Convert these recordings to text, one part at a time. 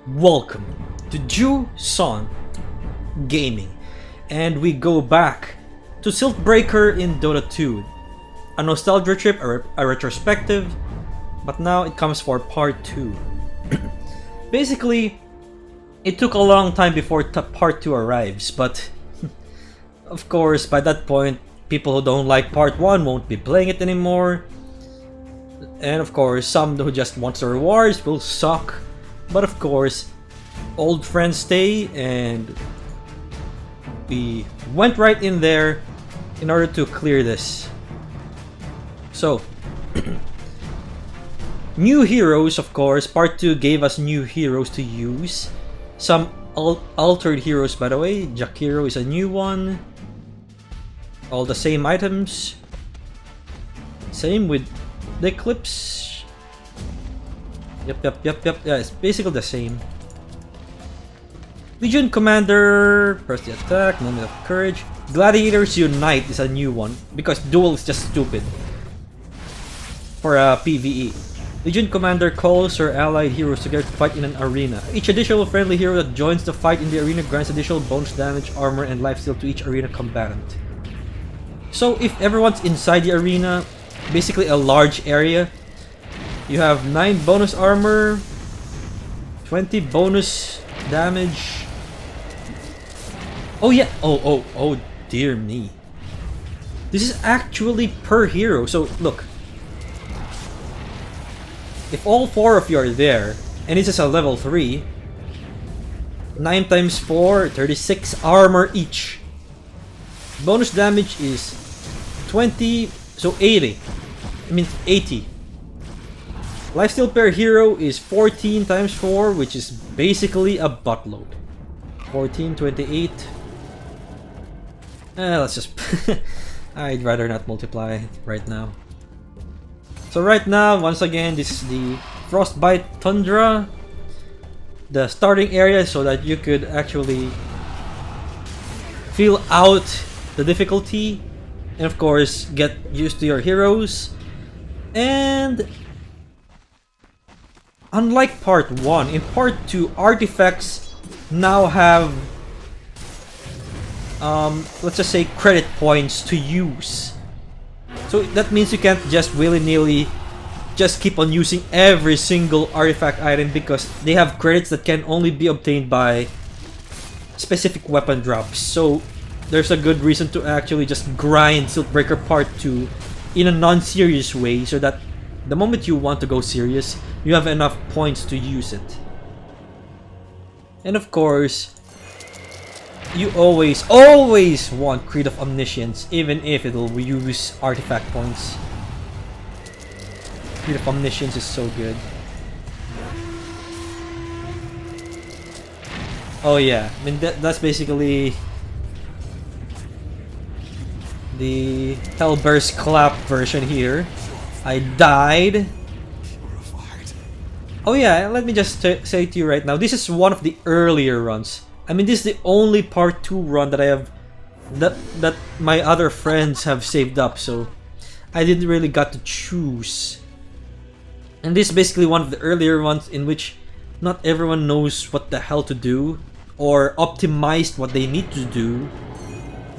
Welcome to JuSan Gaming, and we go back to Siltbreaker in Dota 2. A nostalgia trip, a retrospective, but now it comes for part 2. Basically, it took a long time before part 2 arrives, but of course by that point people who don't like part 1 won't be playing it anymore. And of course some who just want the rewards will suck. But of course, old friends stay, and we went right in there in order to clear this. So, new heroes, of course. Part 2 gave us new heroes to use. Some altered heroes, by the way. Jakiro is a new one. All the same items. Same with the Eclipse. Yep. Yeah, it's basically the same. Legion Commander, press the attack, Moment of Courage. Gladiators Unite is a new one, because Duel is just stupid for a PvE. Legion Commander calls her allied heroes together to fight in an arena. Each additional friendly hero that joins the fight in the arena grants additional bonus damage, armor, and lifesteal to each arena combatant. So if everyone's inside the arena, basically a large area, you have 9 bonus armor, 20 bonus damage. Oh yeah, oh dear me. This is actually per hero, so look. If all 4 of you are there, and this is a level 3, 9 times 4, 36 armor each. Bonus damage is 20, so 80. I mean 80. Lifesteal per hero is 14 times 4, which is basically a buttload. 14, 28. Let's just... I'd rather not multiply right now. So right now, once again, this is the Frostbite Tundra. The starting area so that you could actually feel out the difficulty. And of course, get used to your heroes. And unlike part 1, in part 2, artifacts now have, let's just say, credit points to use. So that means you can't just willy-nilly just keep on using every single artifact item, because they have credits that can only be obtained by specific weapon drops. So there's a good reason to actually just grind Siltbreaker part 2 in a non-serious way, so that the moment you want to go serious, you have enough points to use it. And of course, you always want Creed of Omniscience, even if it'll use artifact points. Creed of Omniscience is so good. Oh yeah, I mean that's basically the Hellburst Clap version here. I died. Oh yeah, let me just say to you right now, this is one of the earlier runs. I mean, this is the only part 2 run that I have, that my other friends have saved up, so I didn't really got to choose. And this is basically one of the earlier ones in which not everyone knows what the hell to do, or optimized what they need to do.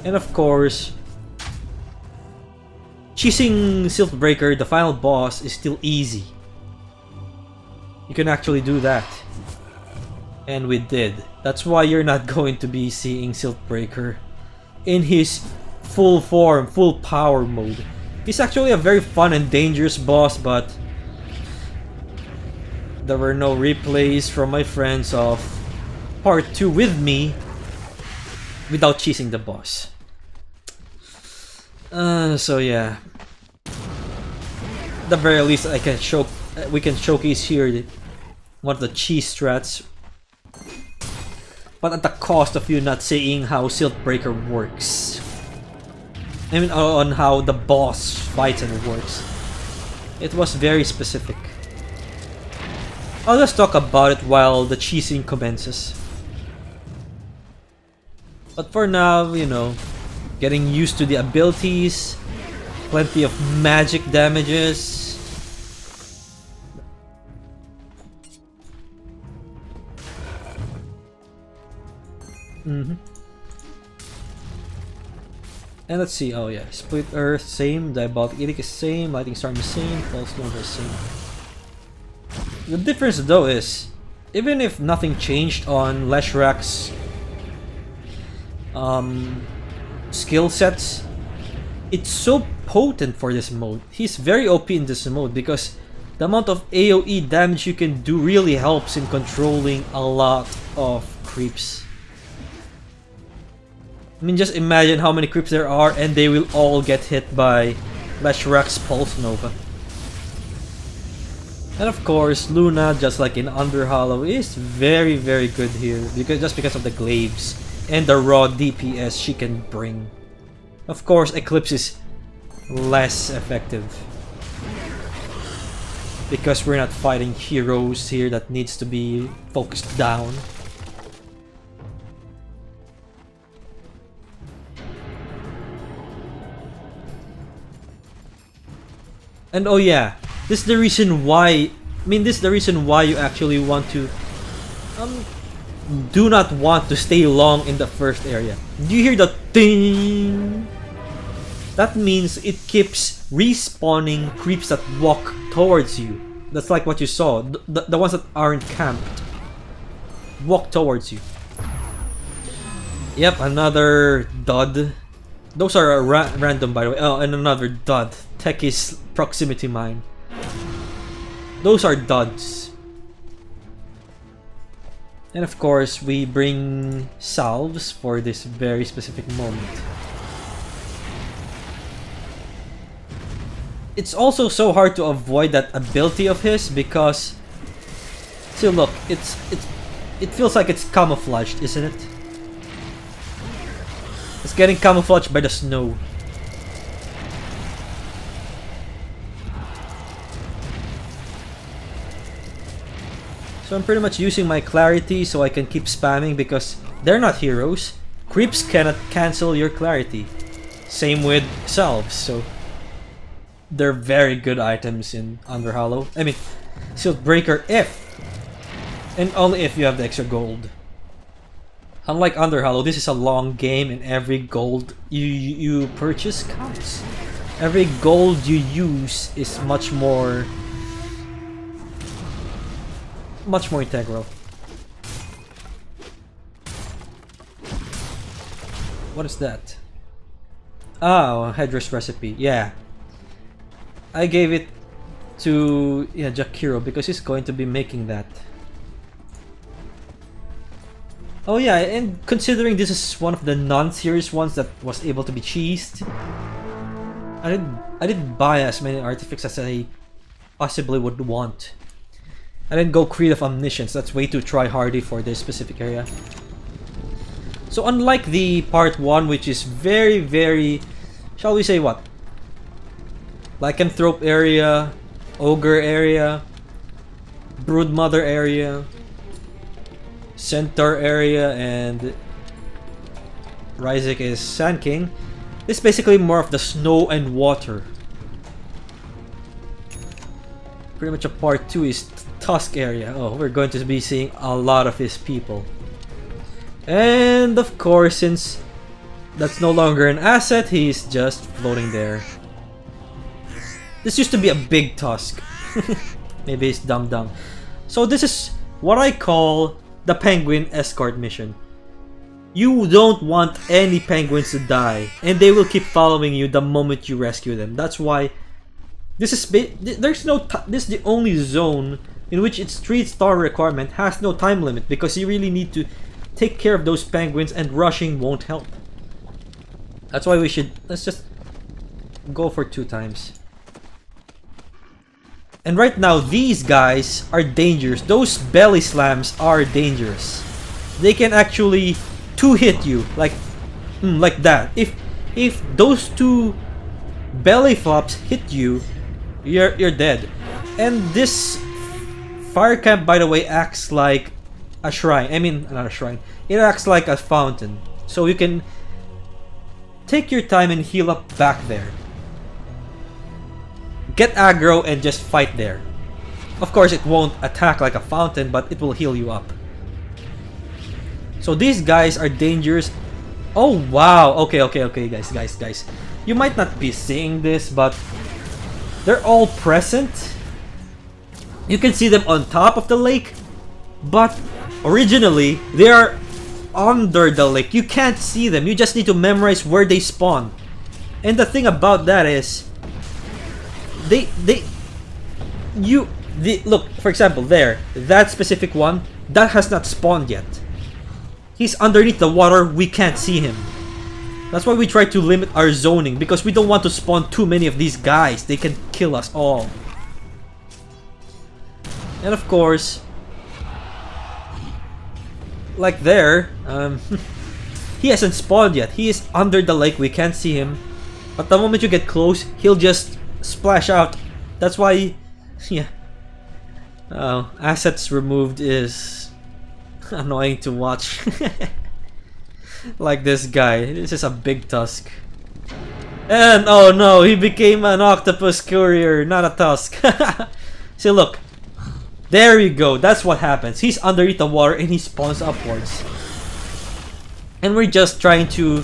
And of course, cheesing Siltbreaker, the final boss, is still easy. You can actually do that. And we did. That's why you're not going to be seeing Siltbreaker in his full form, full power mode. He's actually a very fun and dangerous boss, but there were no replays from my friends of part 2 with me without cheesing the boss. So yeah. At the very least, we can showcase here one of the cheese strats, but at the cost of you not seeing how Siltbreaker works. I mean, on how the boss fights and works. It was very specific. I'll just talk about it while the cheesing commences. But for now, you know, getting used to the abilities, plenty of magic damages. And let's see, oh yeah, Split Earth, same, Diabolic Edict is same, Lightning Storm is same, Pulse Nova is same. The difference though is, even if nothing changed on Leshrak's skill sets, it's so potent for this mode. He's very OP in this mode because the amount of AoE damage you can do really helps in controlling a lot of creeps. I mean, just imagine how many creeps there are and they will all get hit by Leshrak's Pulse Nova. And of course, Luna, just like in Underhollow, is very good here because of the glaives and the raw DPS she can bring. Of course, Eclipse is less effective because we're not fighting heroes here that needs to be focused down. And oh yeah, this is the reason why. This is the reason why you actually want to do not want to stay long in the first area. Do you hear the ting? That means it keeps respawning creeps that walk towards you. That's like what you saw. The ones that aren't camped walk towards you. Yep, another dud. Those are random, by the way. Oh, and another dud. Techies Proximity Mine. Those are duds. And of course, we bring salves for this very specific moment. It's also so hard to avoid that ability of his because, see, look, it feels like it's camouflaged, isn't it? It's getting camouflaged by the snow. So I'm pretty much using my clarity so I can keep spamming because they're not heroes. Creeps cannot cancel your clarity. Same with salves, so they're very good items in Underhollow. I mean, Siltbreaker if and only if you have the extra gold. Unlike Underhollow, this is a long game and every gold you purchase counts. Every gold you use is much more integral. What is that? Oh, headdress recipe. Yeah. I gave it to Jakiro because he's going to be making that. Oh yeah, and considering this is one of the non-serious ones that was able to be cheesed, I didn't buy as many artifacts as I possibly would want. I didn't go Creed of Omniscience, that's way too try-hardy for this specific area. So unlike the part 1, which is very, shall we say what? Lycanthrope area, Ogre area, Broodmother area, Centaur area, and Ryzik is Sand King. It's basically more of the snow and water. Pretty much a part 2 is Tusk area. Oh, we're going to be seeing a lot of his people. And of course, since that's no longer an asset, he's just floating there. This used to be a big Tusk. Maybe it's dumb. So this is what I call the penguin escort mission. You don't want any penguins to die, and they will keep following you the moment you rescue them. That's why this is this is the only zone in which its 3-star requirement has no time limit, because you really need to take care of those penguins and rushing won't help. That's why let's just go for 2 times. And right now, these guys are dangerous. Those belly slams are dangerous. They can actually 2-hit you like that. If those 2 belly flops hit you, you're dead. And this fire camp, by the way, acts like a shrine. I mean, not a shrine. It acts like a fountain. So you can take your time and heal up back there. Get aggro and just fight there. Of course, it won't attack like a fountain, but it will heal you up. So these guys are dangerous. Oh wow, okay, guys. You might not be seeing this, but they're all present. You can see them on top of the lake, but originally they are under the lake. You can't see them. You just need to memorize where they spawn. And the thing about that is, look, for example, there, that specific one, that has not spawned yet. He's underneath the water, we can't see him. That's why we try to limit our zoning, because we don't want to spawn too many of these guys. They can kill us all. And of course, like there, he hasn't spawned yet. He is under the lake, we can't see him. But the moment you get close, he'll just splash out. That's why, yeah. Assets removed is annoying to watch. Like this guy. This is a big tusk. And oh no, he became an octopus courier, not a tusk. See, look. There you go. That's what happens. He's underneath the water and he spawns upwards. And we're just trying to...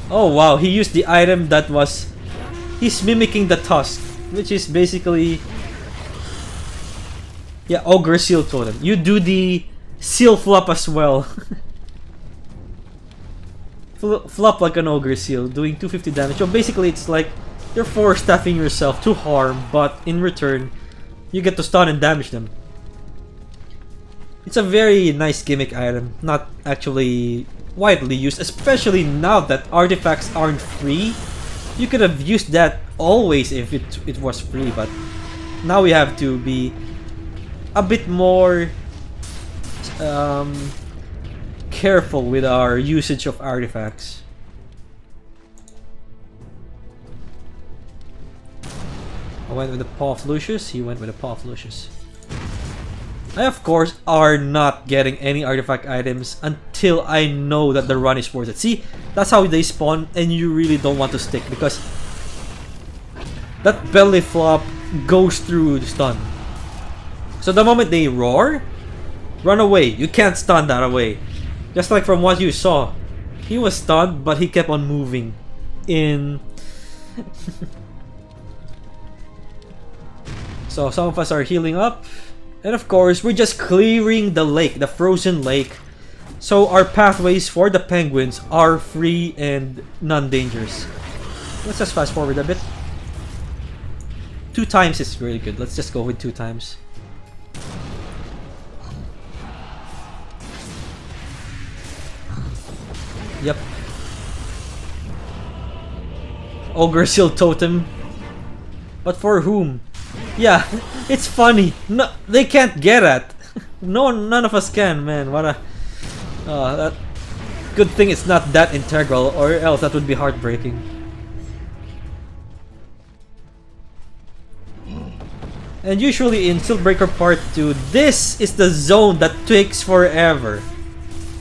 Oh wow, he used the item that was... He's mimicking the tusk, which is basically... Yeah, Ogre Seal Totem. You do the Seal Flop as well. Flop like an Ogre Seal, doing 250 damage. So basically it's like you're force staffing yourself to harm, but in return, you get to stun and damage them. It's a very nice gimmick item, not actually widely used, especially now that artifacts aren't free. You could have used that always if it was free, but now we have to be a bit more careful with our usage of artifacts. I went with the Paw of Lucius, he went with the Paw of Lucius. I of course are not getting any artifact items until I know that the run is worth it. See, that's how they spawn and you really don't want to stick because that belly flop goes through the stun. So the moment they roar, run away. You can't stun that away. Just like from what you saw. He was stunned but he kept on moving in... So some of us are healing up. And of course, we're just clearing the lake, the frozen lake. So our pathways for the penguins are free and non-dangerous. Let's just fast forward a bit. 2 times is really good. Let's just go with 2 times. Yep. Ogre Seal Totem. But for whom? Yeah, it's funny. No, they can't get at. None of us can, man. What a... that good thing it's not that integral, or else that would be heartbreaking. And usually in Siltbreaker Part 2, this is the zone that takes forever.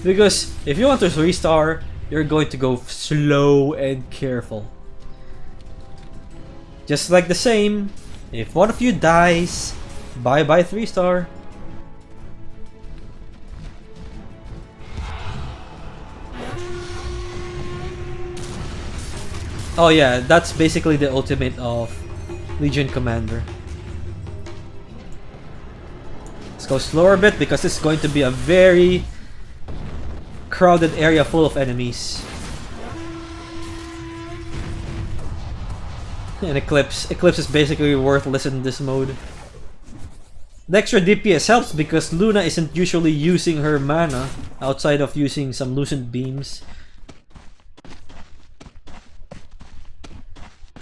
Because if you want to 3-star, you're going to go slow and careful. Just like the same, if one of you dies, bye-bye 3-star. Oh yeah, that's basically the ultimate of Legion Commander. Let's go slower a bit because it's going to be a very crowded area full of enemies. And Eclipse is basically worthless in this mode. The extra DPS helps because Luna isn't usually using her mana outside of using some Lucent Beams.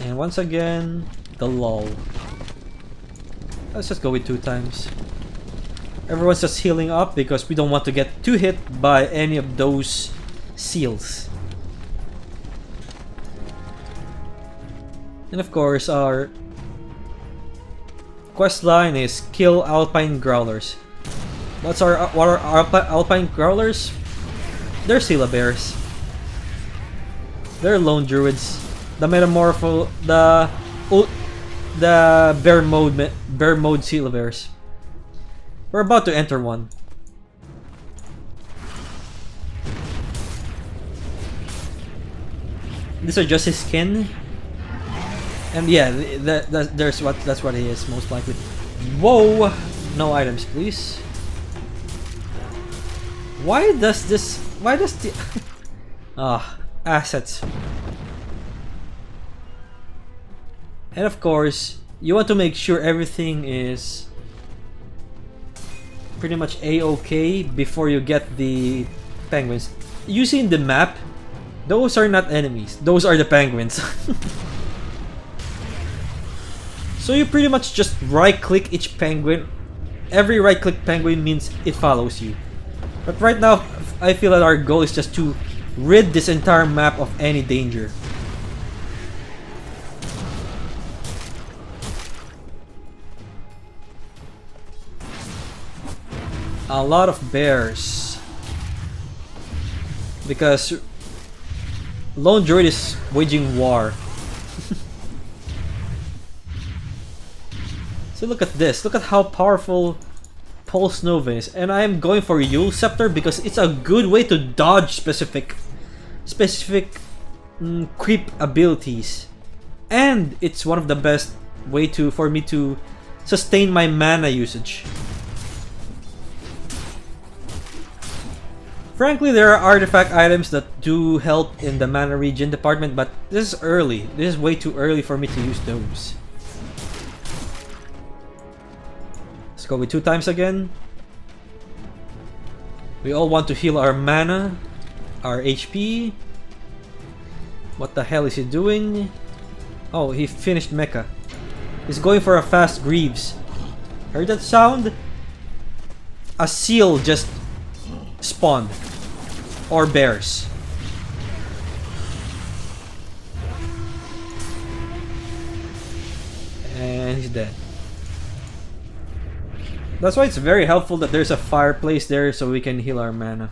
And once again, the lull. Let's just go with 2 times. Everyone's just healing up because we don't want to get too hit by any of those seals. And of course, our quest line is kill Alpine Growlers. What are Alpine Growlers? They're Scylla Bears. They're Lone Druids. The Metamorpho, the bear mode Scylla Bears. We're about to enter one. These are just his skin. And yeah, that's what he is, most likely. Whoa! No items, please. Why does the... assets. And of course, you want to make sure everything is pretty much a-okay before you get the penguins. You see in the map, those are not enemies. Those are the penguins. So you pretty much just right-click each penguin. Every right-click penguin means it follows you. But right now, I feel that our goal is just to rid this entire map of any danger. A lot of bears. Because Lone Druid is waging war. So look at this. Look at how powerful Pulse Nova is. And I am going for Yule Scepter because it's a good way to dodge specific creep abilities. And it's one of the best way for me to sustain my mana usage. Frankly, there are artifact items that do help in the mana regen department, but this is early. This is way too early for me to use those. Let's go with 2 times again. We all want to heal our mana, our HP. What the hell is he doing? Oh, he finished Mecha. He's going for a fast Greaves. Heard that sound? A seal just spawned. Or bears. And he's dead. That's why it's very helpful that there's a fireplace there so we can heal our mana.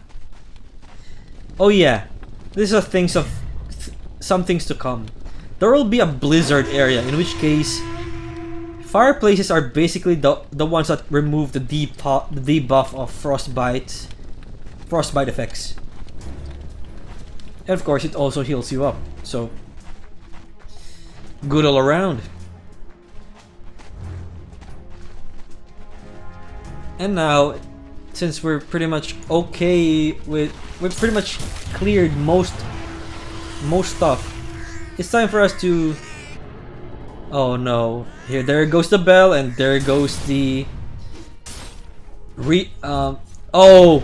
Oh yeah, these are some things to come. There will be a blizzard area, in which case fireplaces are basically the ones that remove the debuff of frostbite effects. And of course it also heals you up, so good all around. And now, since we're pretty much okay with, we've pretty much cleared most stuff, it's time for us to... Oh no, there goes the bell, and there goes the... Oh!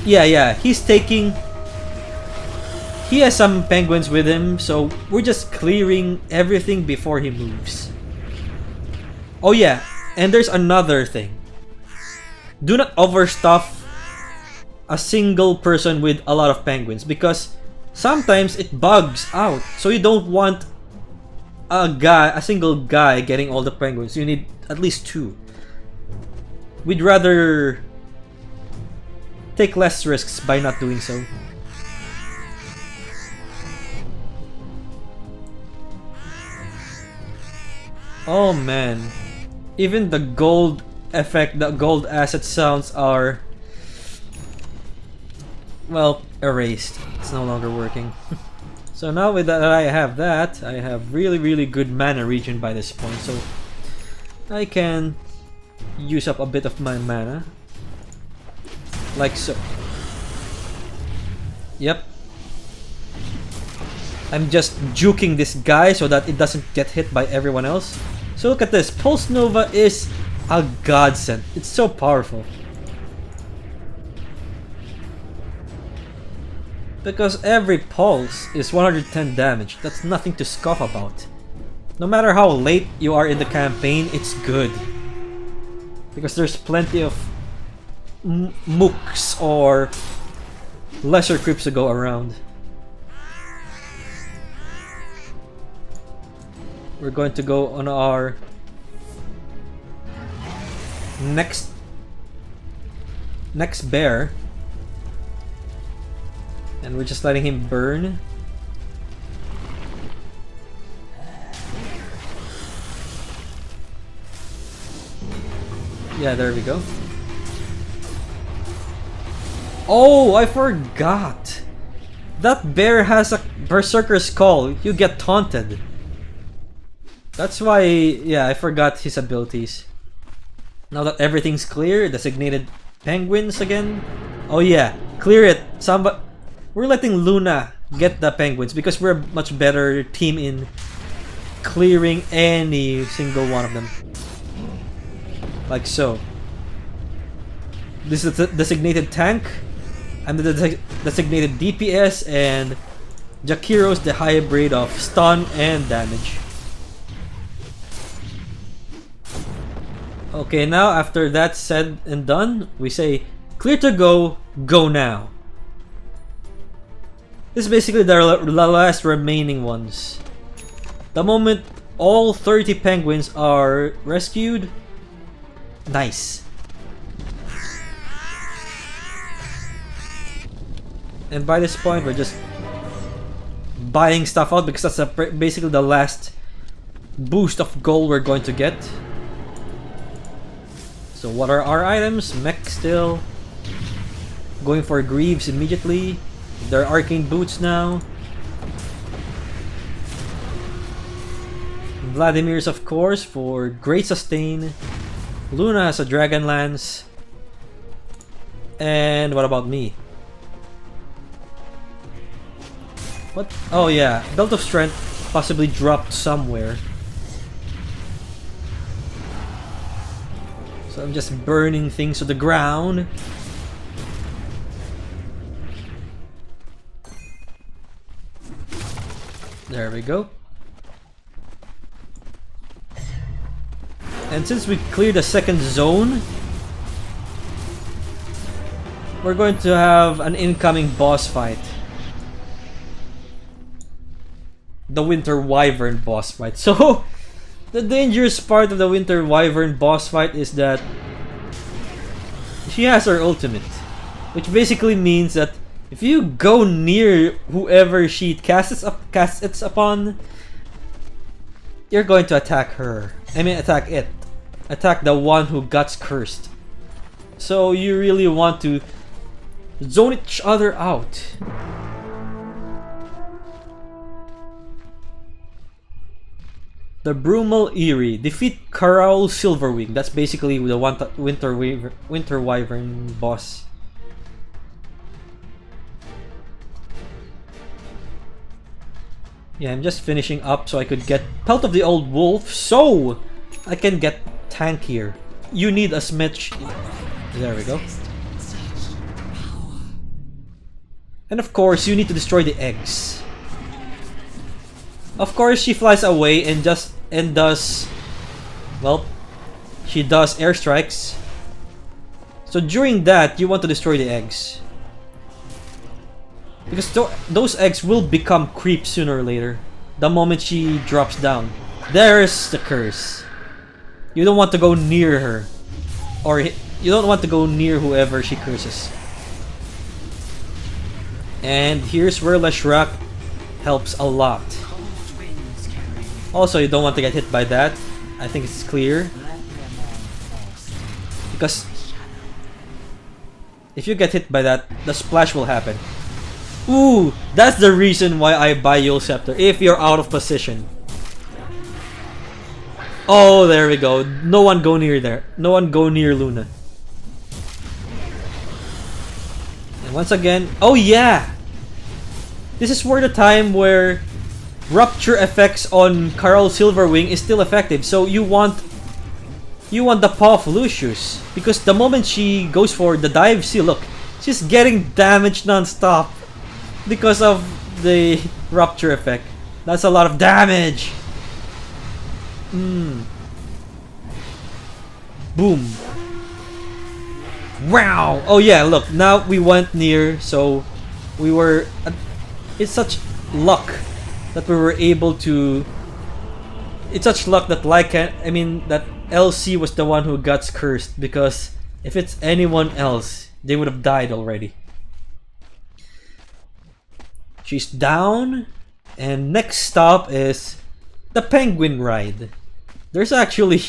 Yeah, he's taking... He has some penguins with him, so we're just clearing everything before he moves. Oh yeah, and there's another thing. Do not overstuff a single person with a lot of penguins, because sometimes it bugs out. So you don't want a single guy getting all the penguins. You need at least 2. We'd rather take less risks by not doing so. Oh man, even the gold effect, the gold asset sounds are, well, erased. It's no longer working. So now with that I have really good mana regen by this point, so I can use up a bit of my mana. Like so. Yep. I'm just juking this guy so that it doesn't get hit by everyone else. So look at this. Pulse Nova is a godsend. It's so powerful. Because every pulse is 110 damage. That's nothing to scoff about. No matter how late you are in the campaign, it's good. Because there's plenty of mooks or lesser creeps to go around. We're going to go on our next bear, and we're just letting him burn. Yeah, there we go. Oh, I forgot. That bear has a berserker skull. You get taunted. That's why, yeah, I forgot his abilities. Now that everything's clear, designated penguins again. Oh yeah, clear it. We're letting Luna get the penguins because we're a much better team in clearing any single one of them. Like so. This is the designated tank. I'm the designated DPS, and Jakiro's the hybrid of stun and damage. Okay, now after that's said and done, we say clear to go, go now. This is basically the last remaining ones. The moment all 30 penguins are rescued, nice. And by this point, we're just buying stuff out because that's basically the last boost of gold we're going to get. So what are our items? Mech still. Going for Greaves immediately. They're arcane boots now. Vladimir's, of course, for great sustain. Luna has a Dragon Lance. And what about me? What? Oh yeah, Belt of Strength possibly dropped somewhere. So I'm just burning things to the ground. There we go. And since we cleared the second zone, we're going to have an incoming boss fight. The Winter Wyvern boss fight. So, the dangerous part of the Winter Wyvern boss fight is that she has her ultimate, which basically means that if you go near whoever she casts it upon, you're going to attack her. I mean, attack it. Attack the one who got cursed. So you really want to zone each other out. The Brumal Eerie. Defeat Karal Silverwing. That's basically the Winter Wyvern boss. Yeah, I'm just finishing up so I could get Pelt of the Old Wolf so I can get tankier. You need a Smitch. There we go. And of course, you need to destroy the eggs. Of course, she flies away and does, well, she does airstrikes. So during that, you want to destroy the eggs. Because those eggs will become creeps sooner or later. The moment she drops down. There's the curse. You don't want to go near her. Or you don't want to go near whoever she curses. And here's where Leshrac helps a lot. Also, you don't want to get hit by that. I think it's clear. Because if you get hit by that, the splash will happen. Ooh, that's the reason why I buy Yule Scepter, if you're out of position. Oh, there we go. No one go near there. No one go near Luna. And once again, oh yeah! This is where the time where Rupture effects on Karal Silverwing is still effective. So you want the Paw of Lucius. Because the moment she goes for the dive seal, look, she's getting damaged non-stop. Because of the Rupture effect. That's a lot of damage. Boom. Wow. Oh yeah, look. Now we went near, so we were... it's such luck that we were able to... It's such luck that that LC was the one who got cursed. Because if it's anyone else, they would have died already. She's down, and next stop is the Penguin Ride. There's actually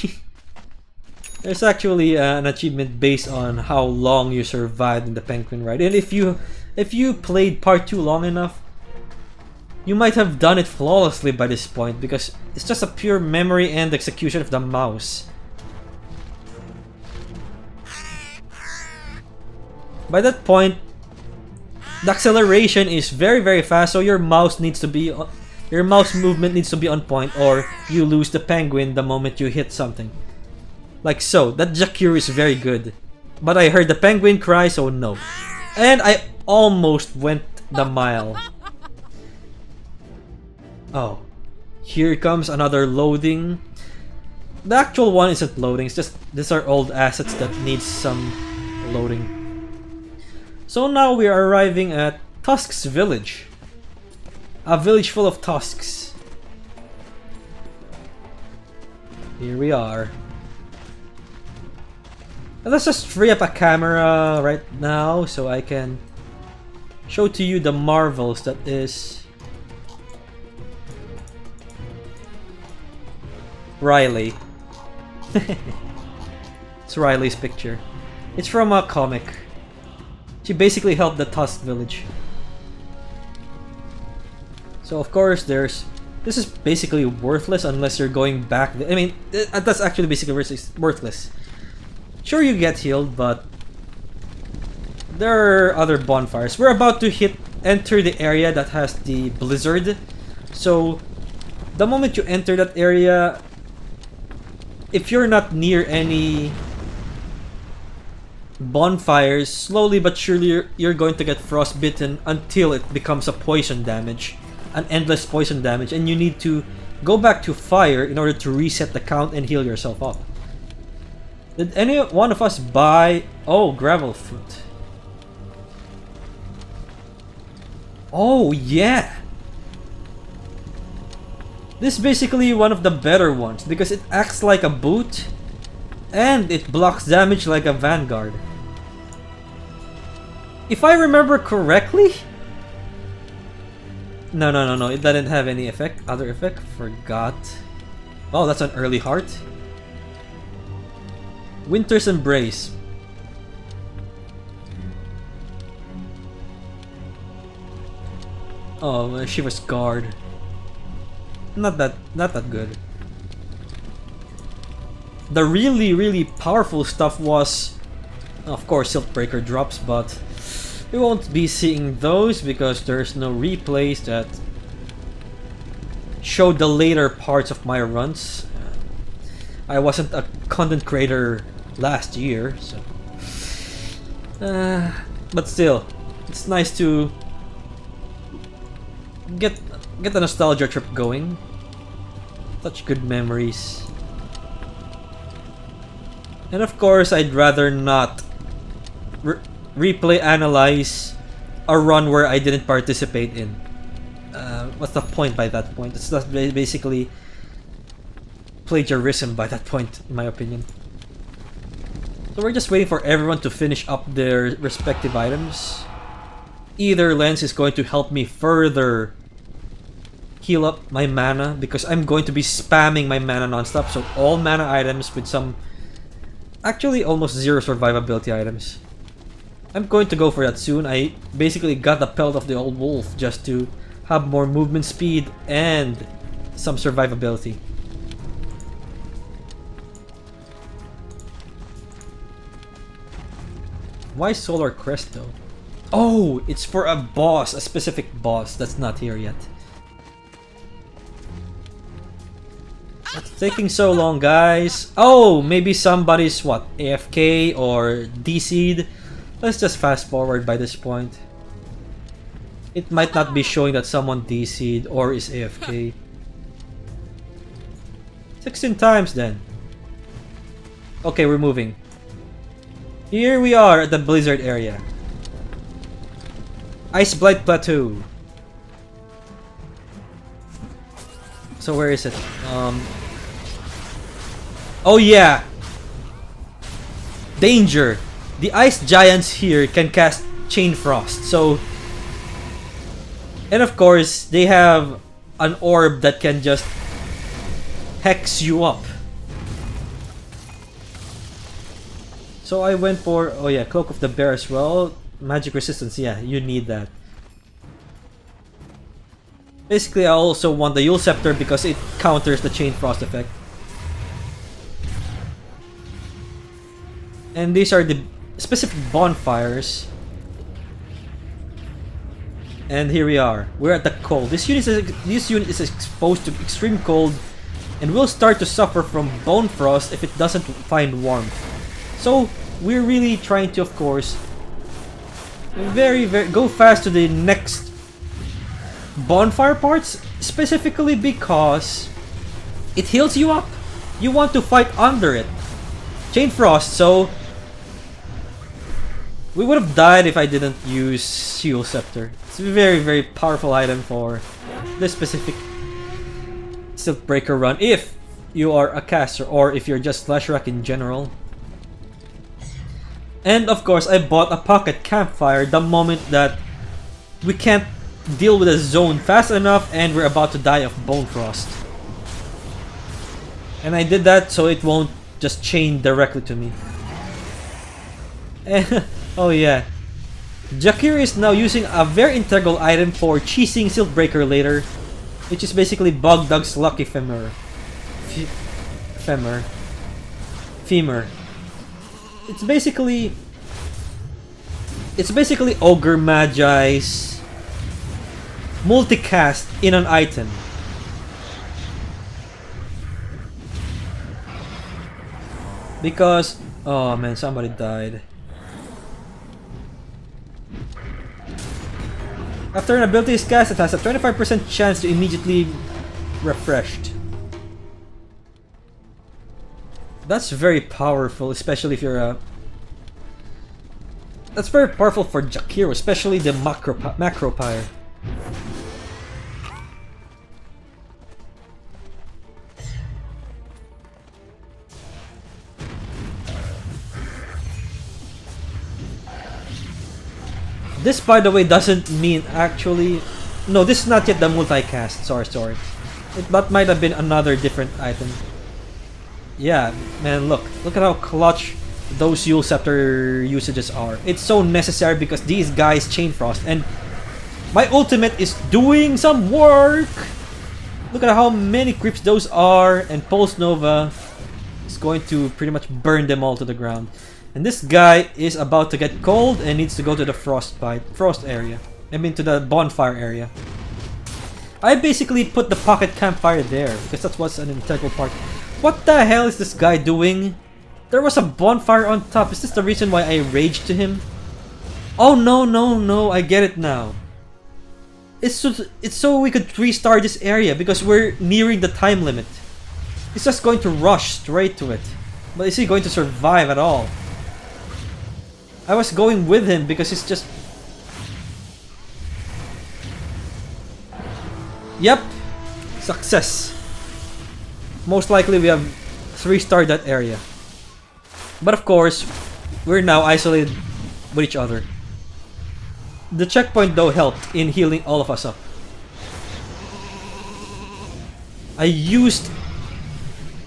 There's actually an achievement based on how long you survived in the penguin ride, and if you played part 2 long enough, you might have done it flawlessly by this point because it's just a pure memory and execution of the mouse. By that point, the acceleration is very fast, so your mouse movement needs to be on point, or you lose the penguin the moment you hit something. Like so. That Jakir is very good. But I heard the penguin cry, so no. And I almost went the mile. Oh. Here comes another loading. The actual one isn't loading, it's just these are old assets that need some loading. So now we are arriving at Tusk's village. A village full of tusks. Here we are. Let's just free up a camera right now so I can show to you the marvels that is Riley. It's Riley's picture. It's from a comic. She basically helped the Tusk village. So of course this is basically worthless unless you're going back. I mean, that's actually basically worthless. Sure, you get healed, but there are other bonfires. We're about to enter the area that has the blizzard. So the moment you enter that area, if you're not near any bonfires, slowly but surely you're going to get frostbitten until it becomes a poison damage, an endless poison damage, and you need to go back to fire in order to reset the count and heal yourself up. Did any one of us buy... Oh, gravel foot. Oh, yeah! This is basically one of the better ones because it acts like a boot and it blocks damage like a vanguard. If I remember correctly... No, it doesn't have any effect. Other effect? Forgot. Oh, that's an early heart. Winter's Embrace. Oh, Shiva's Guard. Not that good. The really powerful stuff was, of course, Siltbreaker drops, but we won't be seeing those because there's no replays that show the later parts of my runs. I wasn't a content creator last year, so but still, it's nice to get the nostalgia trip going. Such good memories. And of course, I'd rather not replay analyze a run where I didn't participate in. What's the point by that point? It's just basically plagiarism by that point, in my opinion. So we're just waiting for everyone to finish up their respective items. Either Lens is going to help me further heal up my mana because I'm going to be spamming my mana non-stop, so all mana items with some actually almost zero survivability items. I'm going to go for that soon. I basically got the pelt of the old wolf just to have more movement speed and some survivability. Why Solar Crest though? Oh, it's for a boss, a specific boss that's not here yet. It's taking so long, guys. Oh, maybe somebody's what, AFK or DC'd. Let's just fast forward by this point. It might not be showing that someone DC'd or is AFK. 16 times then. Okay, we're moving. Here we are at the blizzard area. Ice Blight Plateau. So where is it? Oh yeah! Danger! The ice giants here can cast Chain Frost, so... And of course, they have an orb that can just hex you up. So I went for, oh yeah, Cloak of the Bear as well. Magic resistance, yeah, you need that. Basically, I also want the Yule Scepter because it counters the Chain Frost effect. And these are the specific bonfires. And here we are. We're at the cold. This unit is exposed to extreme cold and will start to suffer from bone frost if it doesn't find warmth. So we're really trying to, of course, go fast to the next bonfire parts, specifically because it heals you up. You want to fight under it. Chain Frost, so we would have died if I didn't use Yule Scepter. It's a very powerful item for this specific Siltbreaker run, if you are a caster or if you're just Flashrack in general. And of course, I bought a pocket campfire the moment that we can't deal with a zone fast enough and we're about to die of bone frost. And I did that so it won't just chain directly to me. And, oh yeah, Jakir is now using a very integral item for cheesing Siltbreaker later, which is basically Bogdug's Lucky Femur. Femur. It's basically Ogre Magi's multicast in an item. Because, oh man, somebody died. After an ability is cast, it has a 25% chance to immediately refreshed. That's very powerful, especially if you're a... That's very powerful for Jakir, especially the Macropyre. This, by the way, doesn't mean actually... No, this is not yet the multicast. Sorry. That might have been another different item. Yeah, man, look at how clutch those Yule Scepter usages are. It's so necessary because these guys Chain Frost, and my ultimate is doing some work. Look at how many creeps those are, and Pulse Nova is going to pretty much burn them all to the ground. And this guy is about to get cold and needs to go to the frost area. I mean to the bonfire area. I basically put the pocket campfire there because that's what's an integral part. What the hell is this guy doing? There was a bonfire on top. Is this the reason why I raged to him? Oh no, I get it now. It's so we could restart this area because we're nearing the time limit. He's just going to rush straight to it. But is he going to survive at all? I was going with him because it's just... Yep. Success. Most likely we have 3-starred that area. But of course, we're now isolated with each other. The checkpoint though helped in healing all of us up. I used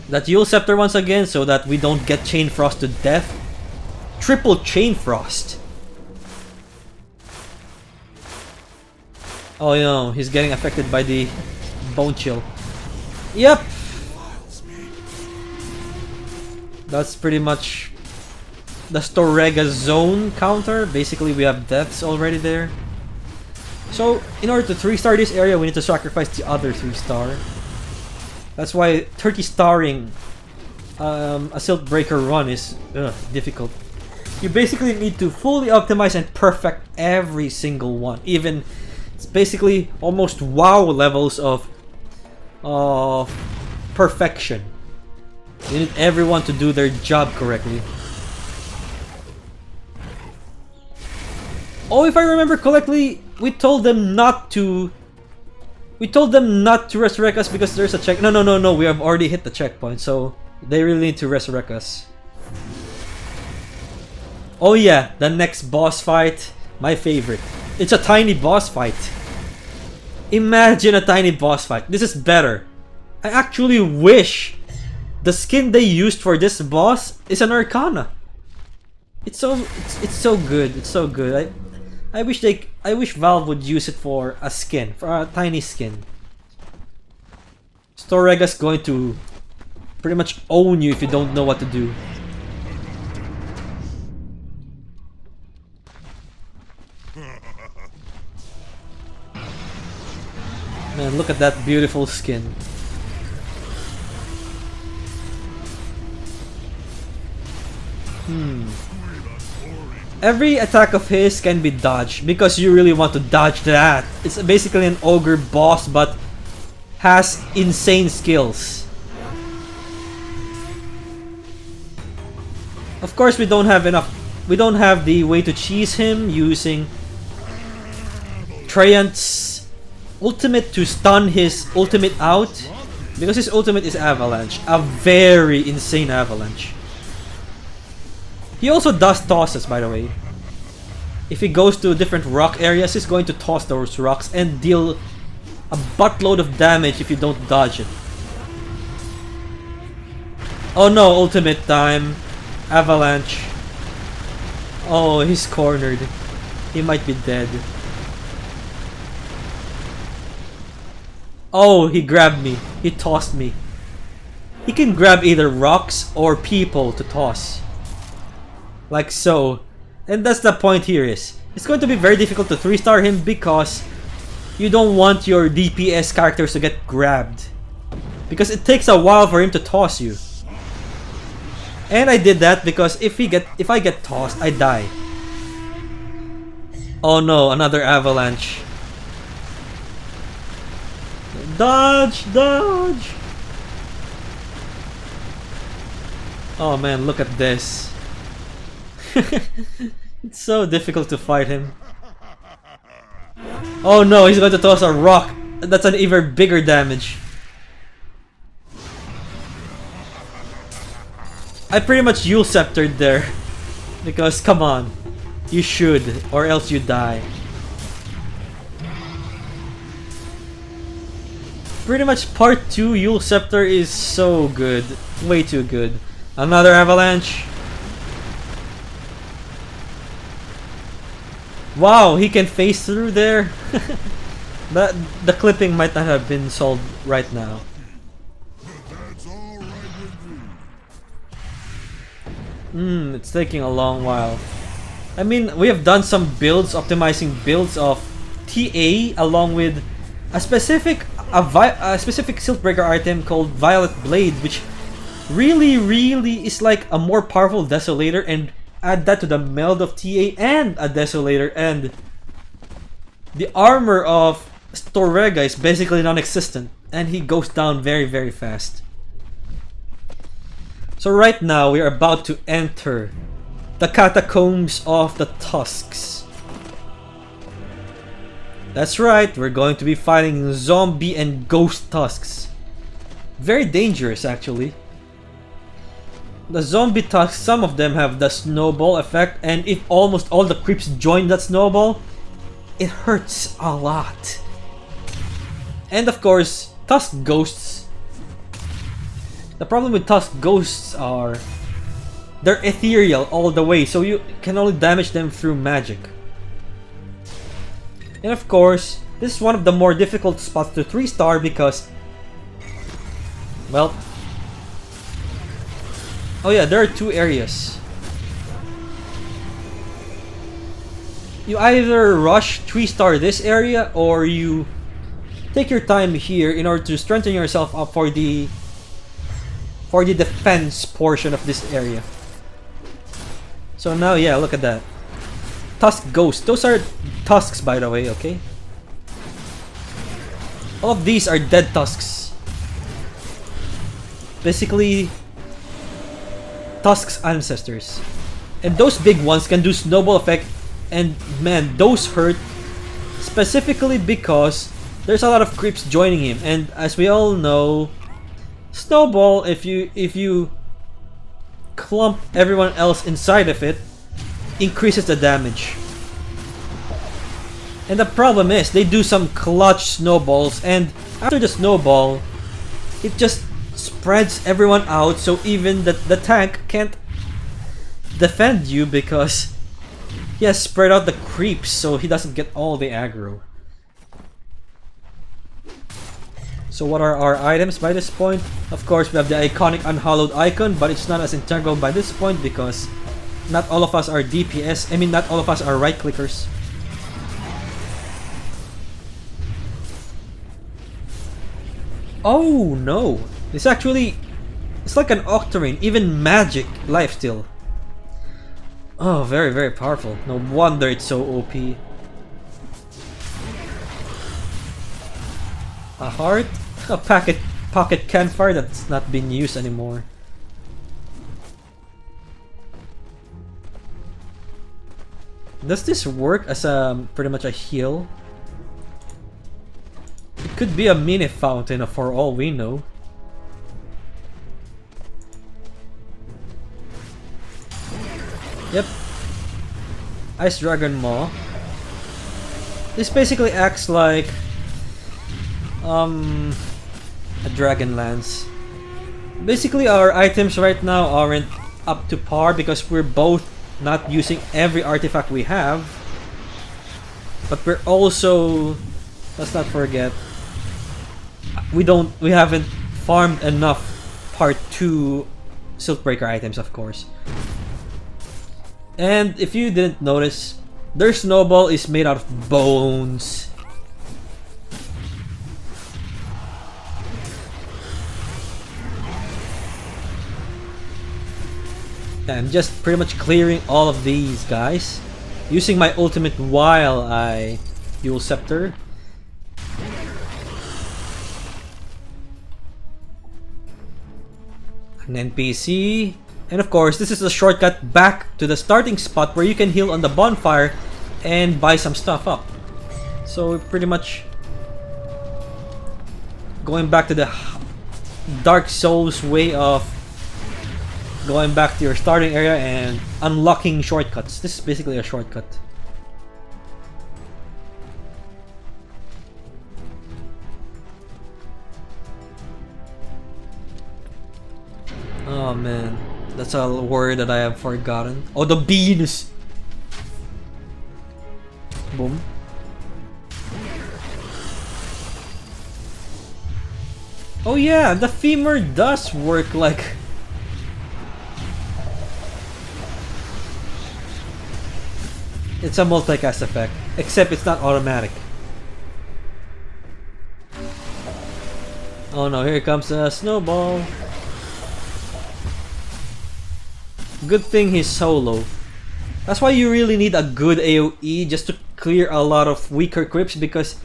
that Yule Scepter once again so that we don't get Chain Frost to death. Triple Chain Frost. Oh no, he's getting affected by the Bone Chill. Yep. That's pretty much the Storega zone counter. Basically, we have deaths already there. So, in order to 3-star this area, we need to sacrifice the other 3-star. That's why 30-starring a Siltbreaker run is difficult. You basically need to fully optimize and perfect every single one. Even, it's basically almost WoW levels of perfection. You need everyone to do their job correctly. Oh, if I remember correctly, we told them not to resurrect us because there's a check. No, we have already hit the checkpoint, so they really need to resurrect us. Oh yeah, the next boss fight, my favorite. It's a tiny boss fight. Imagine a tiny boss fight. This is better. I actually wish the skin they used for this boss is an Arcana. it's so good. It's so good. I wish Valve would use it for a skin, for a tiny skin. Storega's going to pretty much own you if you don't know what to do. Man, look at that beautiful skin. Every attack of his can be dodged because you really want to dodge that. It's basically an ogre boss but has insane skills. Of course we don't have the way to cheese him using Treant's ultimate to stun his ultimate out, because his ultimate is Avalanche, a very insane Avalanche. He also does tosses, by the way. If he goes to different rock areas, he's going to toss those rocks and deal a buttload of damage if you don't dodge it. Oh no, ultimate time. Avalanche. Oh, he's cornered. He might be dead. Oh, he grabbed me. He tossed me. He can grab either rocks or people to toss. Like so. And that's the point here is. It's going to be very difficult to 3-star him because you don't want your DPS characters to get grabbed. Because it takes a while for him to toss you. And I did that because if I get tossed, I die. Oh no, another avalanche. Dodge! Dodge! Oh man, look at this. It's so difficult to fight him. Oh no, he's going to toss a rock. That's an even bigger damage. I pretty much Yule Sceptered there. Because, come on. You should, or else you die. Pretty much part 2 Yule Scepter is so good. Way too good. Another avalanche. Wow, he can phase through there. The clipping might not have been solved right now. It's taking a long while. I mean, we have done some builds, optimizing builds of TA along with a specific Siltbreaker item called Violet Blade, which really is like a more powerful Desolator, and add that to the meld of TA and a Desolator, and the armor of Storega is basically non-existent, and he goes down very fast. So right now we are about to enter the catacombs of the Tusks. That's right, we're going to be fighting zombie and ghost Tusks. Very dangerous actually. The zombie Tusks, some of them have the snowball effect, and if almost all the creeps join that snowball, it hurts a lot. And of course, Tusk Ghosts. The problem with Tusk Ghosts are they're ethereal all the way, so you can only damage them through magic. And of course, this is one of the more difficult spots to 3-star because, well, oh yeah, there are 2 areas. You either rush 3-star this area or you take your time here in order to strengthen yourself up for the defense portion of this area. So now, yeah, look at that. Tusk Ghosts. Those are Tusks, by the way, okay? All of these are dead Tusks. Basically, Tusk's ancestors. And those big ones can do snowball effect, and man, those hurt. Specifically because there's a lot of creeps joining him, and as we all know, snowball, if you clump everyone else inside of it, increases the damage. And the problem is, they do some clutch snowballs, and after the snowball, it just spreads everyone out, so even the tank can't defend you because he has spread out the creeps so he doesn't get all the aggro. So what are our items by this point? Of course, we have the iconic unhallowed icon, but it's not as integral by this point because not all of us are DPS. I mean, not all of us are right clickers. Oh no! It's actually... It's like an Octarine, even magic lifesteal. Oh, very, very powerful. No wonder it's so OP. A heart? A pocket campfire that's not being used anymore. Does this work as a pretty much a heal? It could be a mini fountain for all we know. Yep. Ice Dragon Maw. This basically acts like a Dragon Lance. Basically our items right now aren't up to par because we're both not using every artifact we have. But we're also, let's not forget, we haven't farmed enough part 2 Siltbreaker items, of course. And if you didn't notice, their snowball is made out of bones. I'm just pretty much clearing all of these guys using my ultimate while I dual scepter. An NPC. And of course, this is a shortcut back to the starting spot where you can heal on the bonfire and buy some stuff up. So pretty much going back to the Dark Souls way of going back to your starting area and unlocking shortcuts. This is basically a shortcut. Oh man, that's a word that I have forgotten. Oh, the beans! Boom. Oh yeah, the femur does work like... It's a multicast effect, except it's not automatic. Oh no, here comes a snowball. Good thing he's solo. That's why you really need a good AoE just to clear a lot of weaker creeps, because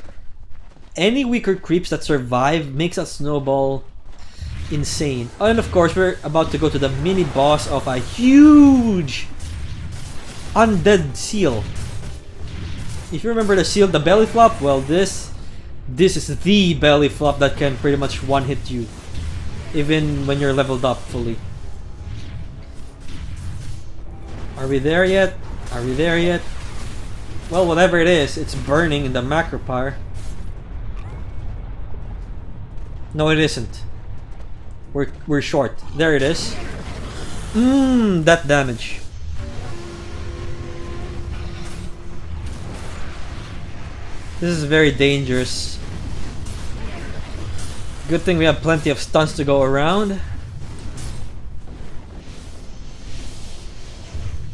any weaker creeps that survive makes a snowball insane. Oh, and of course we're about to go to the mini boss of a huge undead seal. If you remember the seal, the belly flop, well this is the belly flop that can pretty much one hit you even when you're leveled up fully. Are we there yet? Are we there yet? Well, whatever it is, it's burning in the macropyre. No, it isn't. We're short. There it is. That damage. This is very dangerous. Good thing we have plenty of stunts to go around.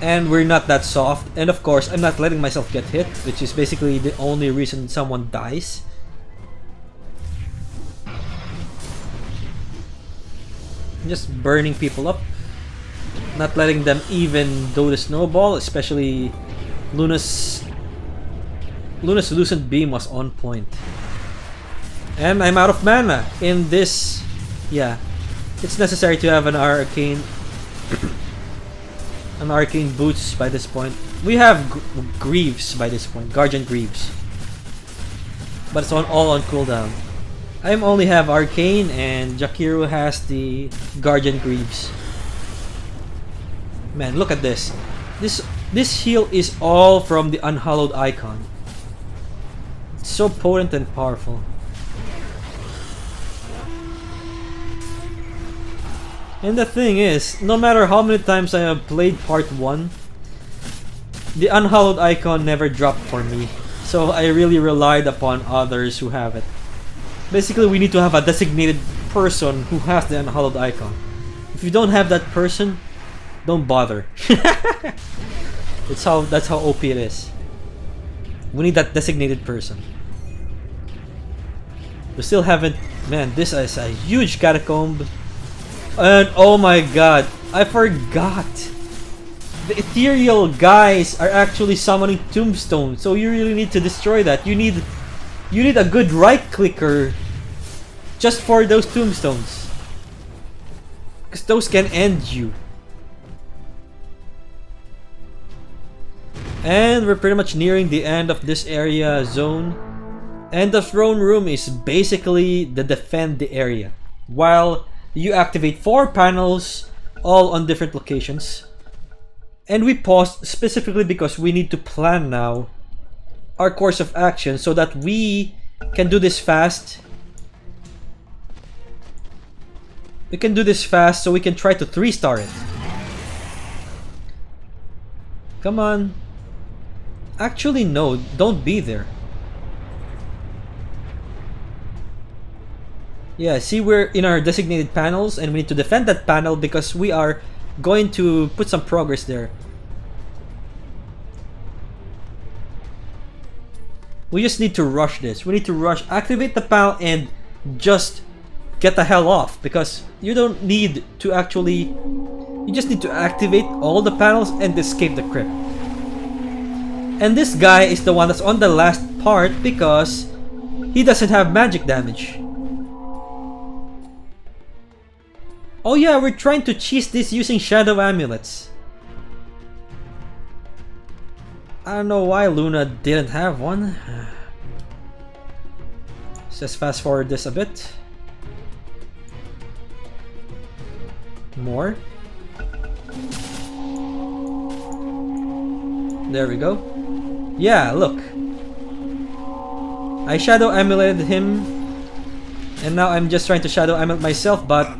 And we're not that soft. And of course, I'm not letting myself get hit, which is basically the only reason someone dies. I'm just burning people up. Not letting them even do the snowball, especially Luna's Lucent Beam was on point. And I'm out of mana in this. Yeah, it's necessary to have an arcane boots by this point. We have Greaves by this point, Guardian Greaves, but it's all on cooldown. I only have arcane and Jakiru has the Guardian Greaves. Man, look at this. This heal is all from the unhallowed icon. It's so potent and powerful. And the thing is, no matter how many times I have played part 1, the unhallowed icon never dropped for me. So I really relied upon others who have it. Basically, we need to have a designated person who has the unhallowed icon. If you don't have that person, don't bother. That's how OP it is. We need that designated person. We still haven't... Man, this is a huge catacomb. And oh my god, I forgot. The ethereal guys are actually summoning tombstones, so you really need to destroy that. You need a good right clicker just for those tombstones, because those can end you. And we're pretty much nearing the end of this area zone. And the throne room is basically the defend the area, while you activate 4 panels all on different locations. And we paused specifically because we need to plan now our course of action so that we can do this fast. We can do this fast so we can try to 3-star it. Come on. Actually, no, don't be there. Yeah, see, we're in our designated panels and we need to defend that panel because we are going to put some progress there. We just need to rush this. We need to rush, activate the panel and just get the hell off, because you don't need to actually... You just need to activate all the panels and escape the crypt. And this guy is the one that's on the last part because he doesn't have magic damage. Oh yeah, we're trying to cheese this using shadow amulets. I don't know why Luna didn't have one. Let's just fast forward this a bit. More. There we go. Yeah, look. I shadow amuleted him, and now I'm just trying to shadow amulet myself, but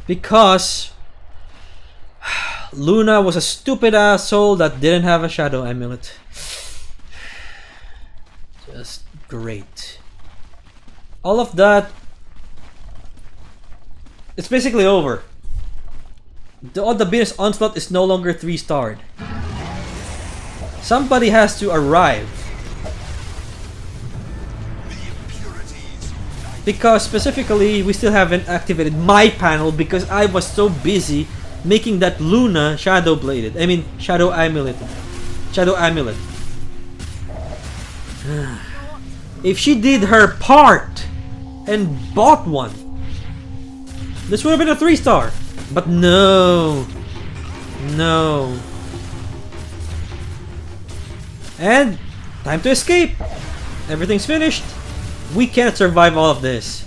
because Luna was a stupid asshole that didn't have a shadow amulet. Just great. All of that, it's basically over. The Venus Onslaught is no longer 3-starred. Somebody has to arrive. Because specifically, we still haven't activated my panel because I was so busy making that Luna shadow bladed. I mean, shadow amulet. Shadow amulet. If she did her part and bought one, this would have been a 3-star. But no. No. And time to escape. Everything's finished. We can't survive all of this.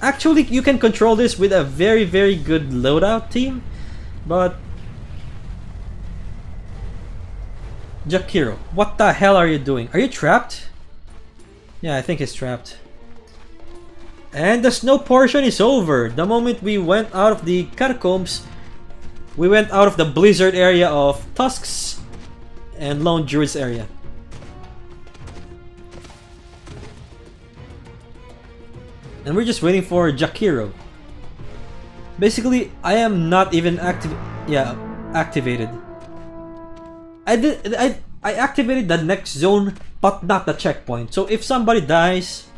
Actually, you can control this with a very, very good loadout team, but... Jakiro, what the hell are you doing? Are you trapped? Yeah, I think he's trapped. And the snow portion is over. The moment we went out of the catacombs, we went out of the blizzard area of Tusks and Lone Druids area. And we're just waiting for Jakiro. Basically, I am not even activated. I activated the next zone, but not the checkpoint. So if somebody dies,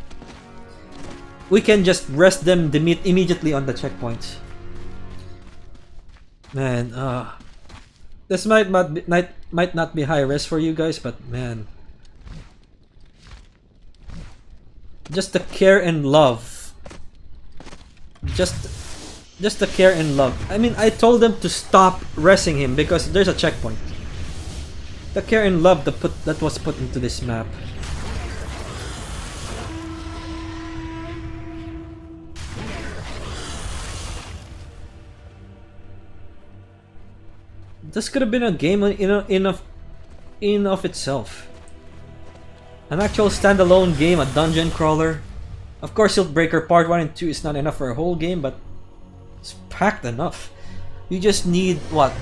we can just rest them immediately on the checkpoint. Man, this might not be high risk for you guys, but man, just the care and love. Just the care and love. I mean, I told them to stop resting him because there's a checkpoint. The care and love that was put into this map. This could have been a game in of itself. An actual standalone game, a dungeon crawler. Of course, Siltbreaker Part 1 and 2 is not enough for a whole game, but it's packed enough. You just need, what,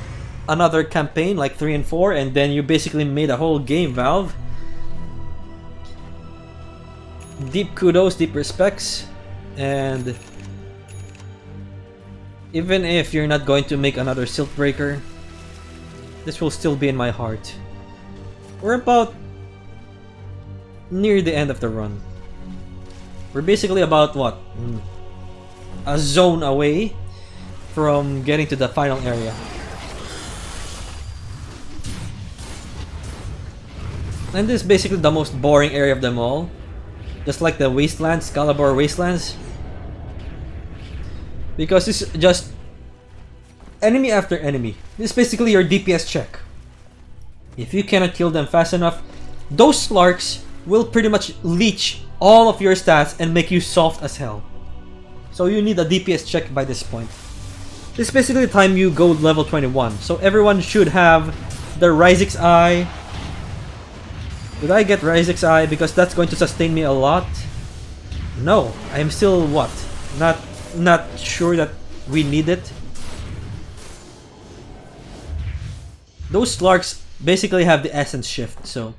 another campaign like 3 and 4, and then you basically made a whole game, Valve. Deep kudos, deep respects, and even if you're not going to make another Siltbreaker, this will still be in my heart. We're about near the end of the run. We're basically about what? A zone away from getting to the final area. And this is basically the most boring area of them all. Just like the Wastelands, Calabor Wastelands. Because it's just enemy after enemy. This is basically your DPS check. If you cannot kill them fast enough, those Slarks will pretty much leech all of your stats and make you soft as hell. So you need a DPS check by this point. This is basically the time you go level 21. So everyone should have the Ryzik's Eye. Did I get Ryzik's Eye because that's going to sustain me a lot? No, I am still what? Not sure that we need it. Those Slarks basically have the essence shift, so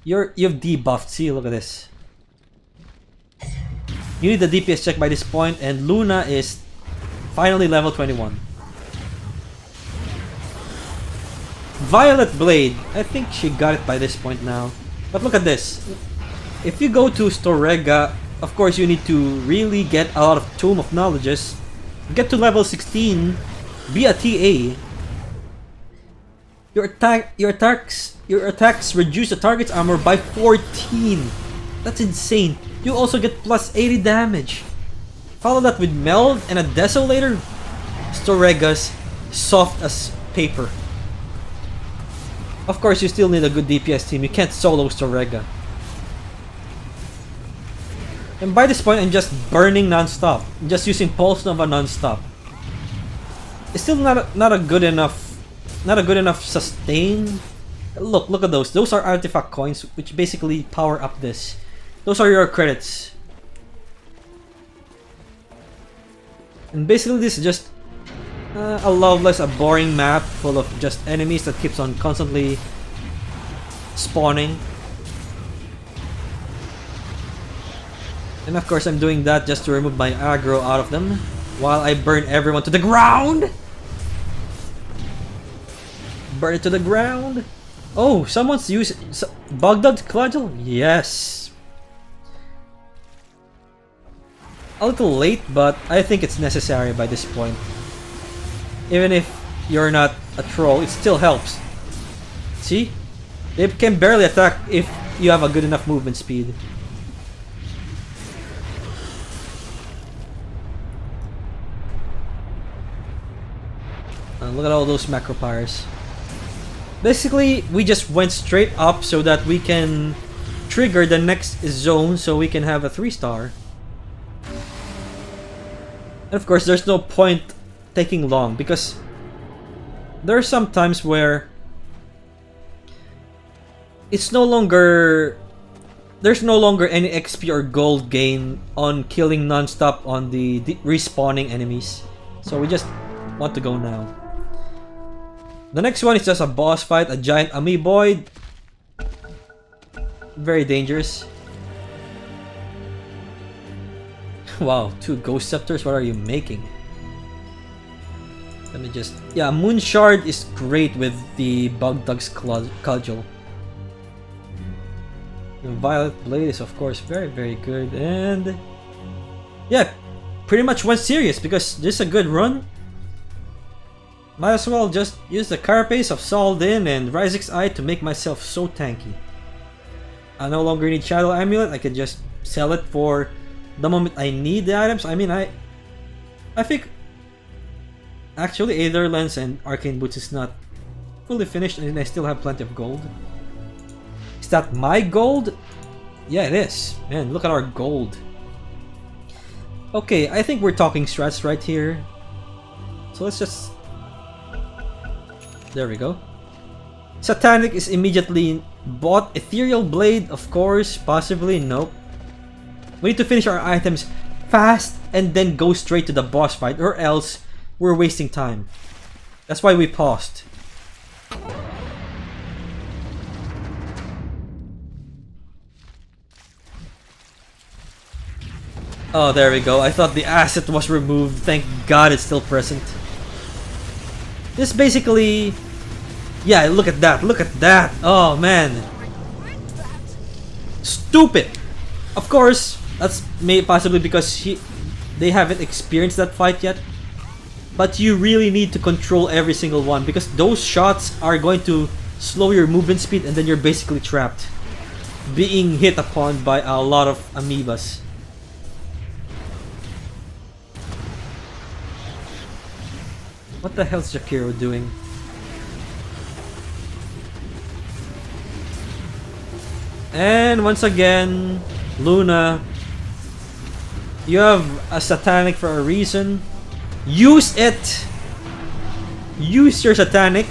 you've debuffed. See, look at this. You need the DPS check by this point, and Luna is finally level 21. Violet Blade, I think she got it by this point now. But look at this. If you go to Storega, of course you need to really get a lot of Tome of Knowledges. Get to level 16, be a TA. Your attacks reduce the target's armor by 14. That's insane. You also get plus 80 damage. Follow that with Meld and a Desolator. Storega's soft as paper. Of course, you still need a good DPS team. You can't solo Storega. And by this point, I'm just burning non-stop. I'm just using Pulse Nova non-stop. It's still not a good enough sustain. Look at those. Those are artifact coins, which basically power up this. Those are your credits. And basically, this is just a loveless, a boring map full of just enemies that keeps on constantly spawning. And of course, I'm doing that just to remove my aggro out of them while I burn everyone to the ground. Burn it to the ground. Oh, someone's using Bogdad's Cudgel? Yes. A little late, but I think it's necessary by this point. Even if you're not a troll, it still helps. See? They can barely attack if you have a good enough movement speed. Look at all those macropyres. Basically, we just went straight up so that we can trigger the next zone so we can have a 3-star. And of course, there's no point taking long because there are some times where there's no longer any XP or gold gain on killing non-stop on the respawning enemies. So we just want to go now. The next one is just a boss fight, a giant amoeboid. Very dangerous. Wow, 2 ghost scepters, what are you making? Let me just... Yeah, Moon Shard is great with the Bogdad's Cudgel. The Violet Blade is of course very, very good. And... yeah, pretty much went serious because this is a good run. Might as well just use the Carapace of Saladin and Ryzik's Eye to make myself so tanky. I no longer need Shadow Amulet, I can just sell it for the moment I need the items. I mean, I think actually Aether Lens and Arcane Boots is not fully finished and I still have plenty of gold. Is that my gold? Yeah, it is. Man, look at our gold. Okay, I think we're talking strats right here. So let's just... there we go. Satanic is immediately bought. Ethereal Blade, of course, possibly, nope. We need to finish our items fast and then go straight to the boss fight, or else we're wasting time. That's why we paused. Oh, there we go. I thought the asset was removed. Thank God it's still present. This basically... Yeah, look at that. Look at that. Oh, man. Stupid. Of course, that's possibly because they haven't experienced that fight yet. But you really need to control every single one, because those shots are going to slow your movement speed, and then you're basically trapped, being hit upon by a lot of amoebas. What the hell's Jakiro doing? And once again, Luna, you have a Satanic for a reason. Use it! Use your Satanic.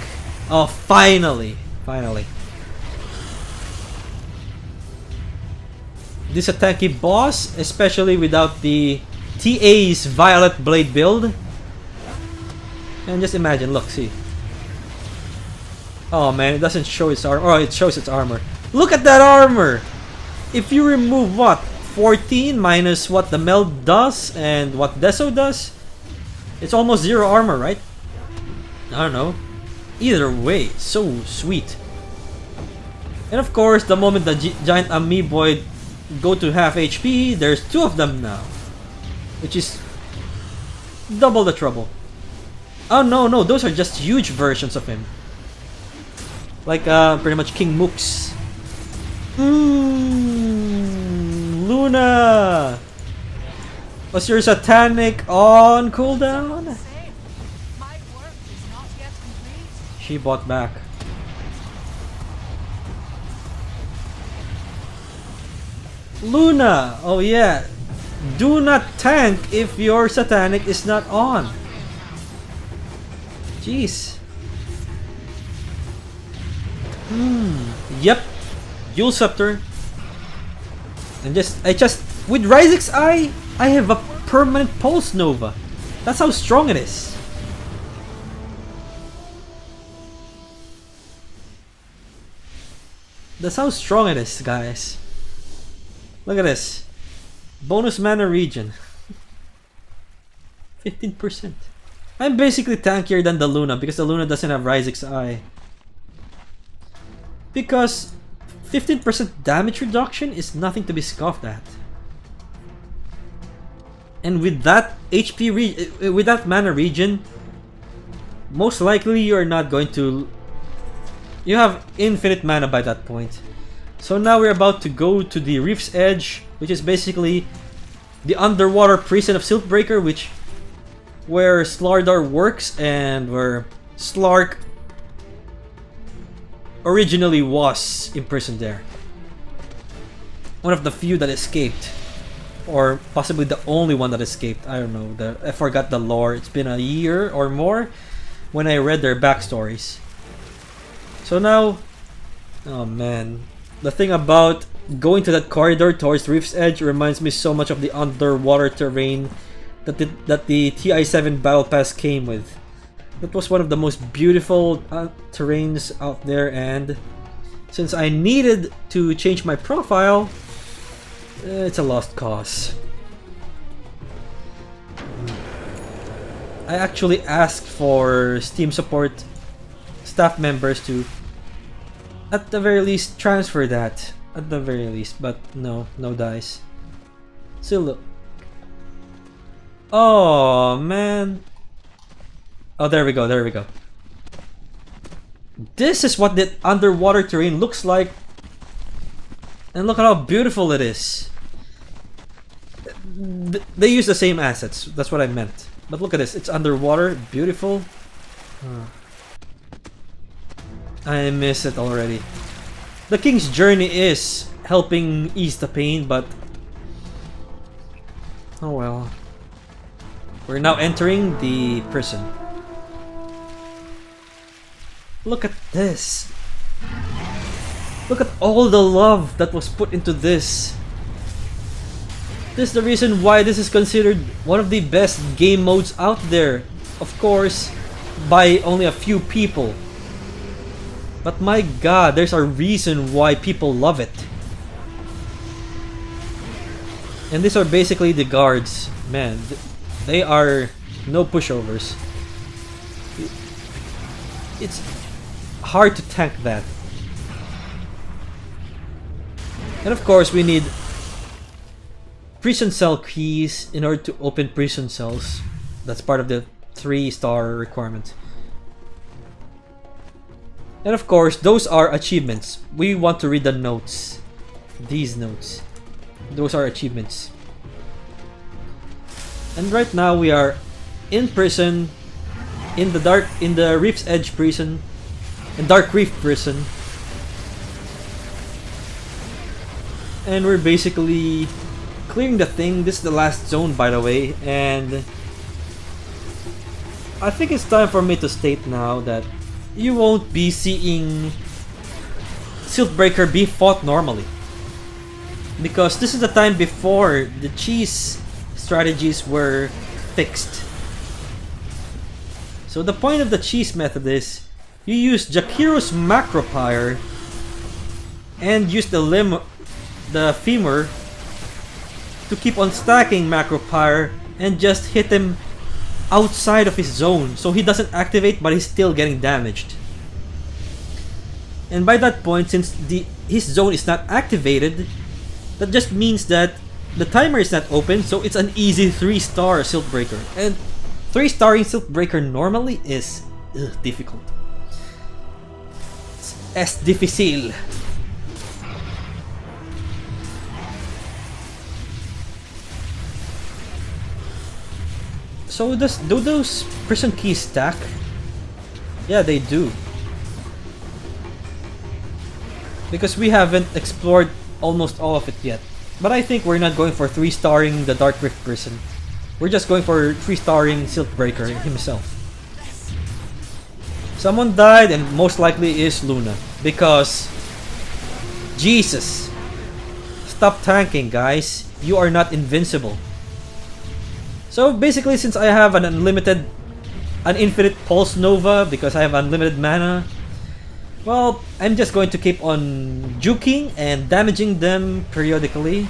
Oh, finally. Finally. This a tanky boss, especially without the TA's Violet Blade build. And just imagine, look, see. Oh man, it doesn't show its armor. Oh, it shows its armor. Look at that armor! If you remove what? 14 minus what the meld does and what Deso does, it's almost 0 armor, right? I don't know. Either way, so sweet. And of course, the moment the giant amoeboid go to half HP, there's 2 of them now. Which is double the trouble. Oh no, no, those are just huge versions of him. Like pretty much King Mooks. Luna! Was your Satanic on cooldown? She bought back. Luna! Oh yeah. Do not tank if your Satanic is not on. Jeez. Yep. Yule Scepter. And with Ryzek's Eye, I have a permanent Pulse Nova. That's how strong it is. That's how strong it is, guys. Look at this. Bonus mana regen. 15%. I'm basically tankier than the Luna because the Luna doesn't have Ryzek's Eye. Because 15% damage reduction is nothing to be scoffed at. And with that with that mana regen, most likely you are not going to... You have infinite mana by that point. So now we're about to go to the Reef's Edge, which is basically the underwater prison of Siltbreaker, where Slardar works and where Slark originally was imprisoned there. One of the few that escaped, or possibly the only one that escaped. I don't know. I forgot the lore. It's been a year or more when I read their backstories. So now, oh man, the thing about going to that corridor towards Reef's Edge reminds me so much of the underwater terrain that the TI-7 Battle Pass came with. That was one of the most beautiful terrains out there, and since I needed to change my profile, it's a lost cause. I actually asked for Steam support staff members to, at the very least, transfer that. At the very least, but no dice. Still look. Oh man. Oh, there we go, there we go. This is what the underwater terrain looks like. And look at how beautiful it is. They use the same assets, that's what I meant. But look at this, it's underwater, beautiful. I miss it already. The King's Journey is helping ease the pain, but... oh well. We're now entering the prison. Look at this. Look at all the love that was put into this. This is the reason why this is considered one of the best game modes out there. Of course, by only a few people. But my god, there's a reason why people love it. And these are basically the guards. Man, they are no pushovers. It's hard to tank that. And of course, we need prison cell keys in order to open prison cells. That's part of the 3-star requirement. And of course, those are achievements. We want to read the notes. These notes. Those are achievements. And right now we are in prison, in the Reef's Edge prison, in Dark Reef prison. And we're basically clearing the thing. This is the last zone, by the way, and I think it's time for me to state now that you won't be seeing Siltbreaker be fought normally, because this is the time before the cheese strategies were fixed. So the point of the cheese method is you use Jakiro's Macropyre and use the femur to keep on stacking Macropyre and just hit him outside of his zone, so he doesn't activate but he's still getting damaged. And by that point, since his zone is not activated, that just means that the timer is not open, so it's an easy 3-star Siltbreaker. And 3-starring Siltbreaker normally is difficult. Es difícil. So do those prison keys stack? Yeah, they do. Because we haven't explored almost all of it yet. But I think we're not going for 3-starring the Dark Rift prison. We're just going for 3-starring Siltbreaker himself. Someone died, and most likely is Luna. Because Jesus, stop tanking, guys. You are not invincible. So basically, since I have an infinite Pulse Nova, because I have unlimited mana, well, I'm just going to keep on juking and damaging them periodically.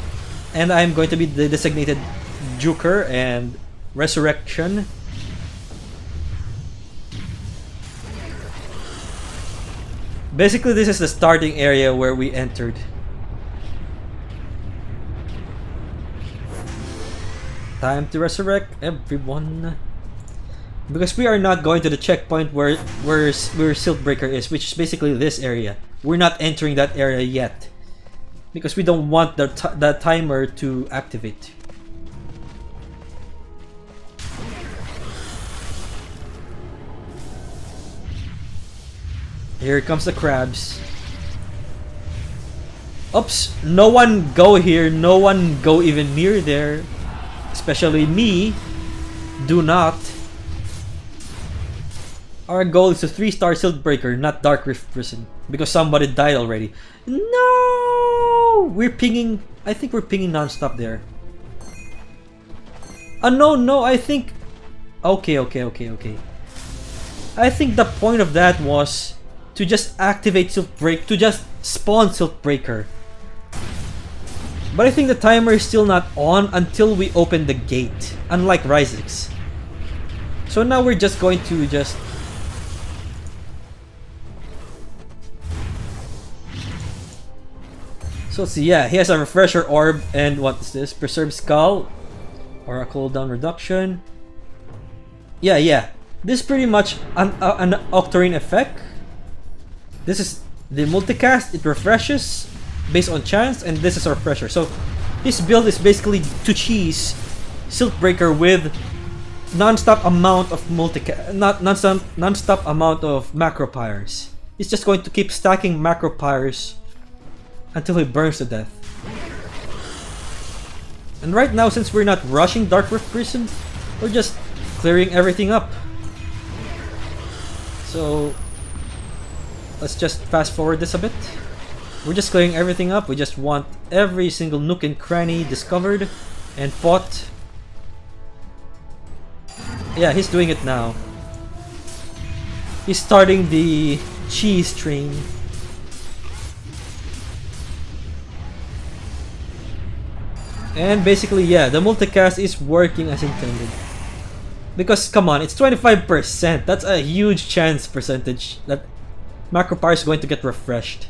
And I'm going to be the designated juker and resurrection. Basically, this is the starting area where we entered. Time to resurrect everyone. Because we are not going to the checkpoint where Siltbreaker is, which is basically this area. We're not entering that area yet. Because we don't want the timer to activate. Here comes the crabs. Oops, no one go here, no one go even near there. Especially me. Do not. Our goal is a 3-star Siltbreaker, not Dark Rift Prison. Because somebody died already. No! We're pinging. I think we're pinging non-stop there. No, I think... Okay. I think the point of that was to just activate Siltbreaker, to just spawn Siltbreaker. But I think the timer is still not on until we open the gate, unlike Ryzex. So now we're just going to just... So let's see, yeah, he has a refresher orb, and what is this? Preserved Skull, or a cooldown reduction. Yeah. This is pretty much an Octarine effect. This is the multicast, it refreshes based on chance, and this is a refresher. So his build is basically to cheese Siltbreaker with non-stop amount of non-stop amount of Macropyres. He's just going to keep stacking Macropyres until he burns to death. And right now, since we're not rushing Dark Rift Prison, we're just clearing everything up. So let's just fast forward this a bit. We're just clearing everything up. We just want every single nook and cranny discovered and fought. Yeah, he's doing it now. He's starting the cheese train. And basically, yeah, the multicast is working as intended. Because, come on, it's 25%. That's a huge chance percentage that Macropyre is going to get refreshed.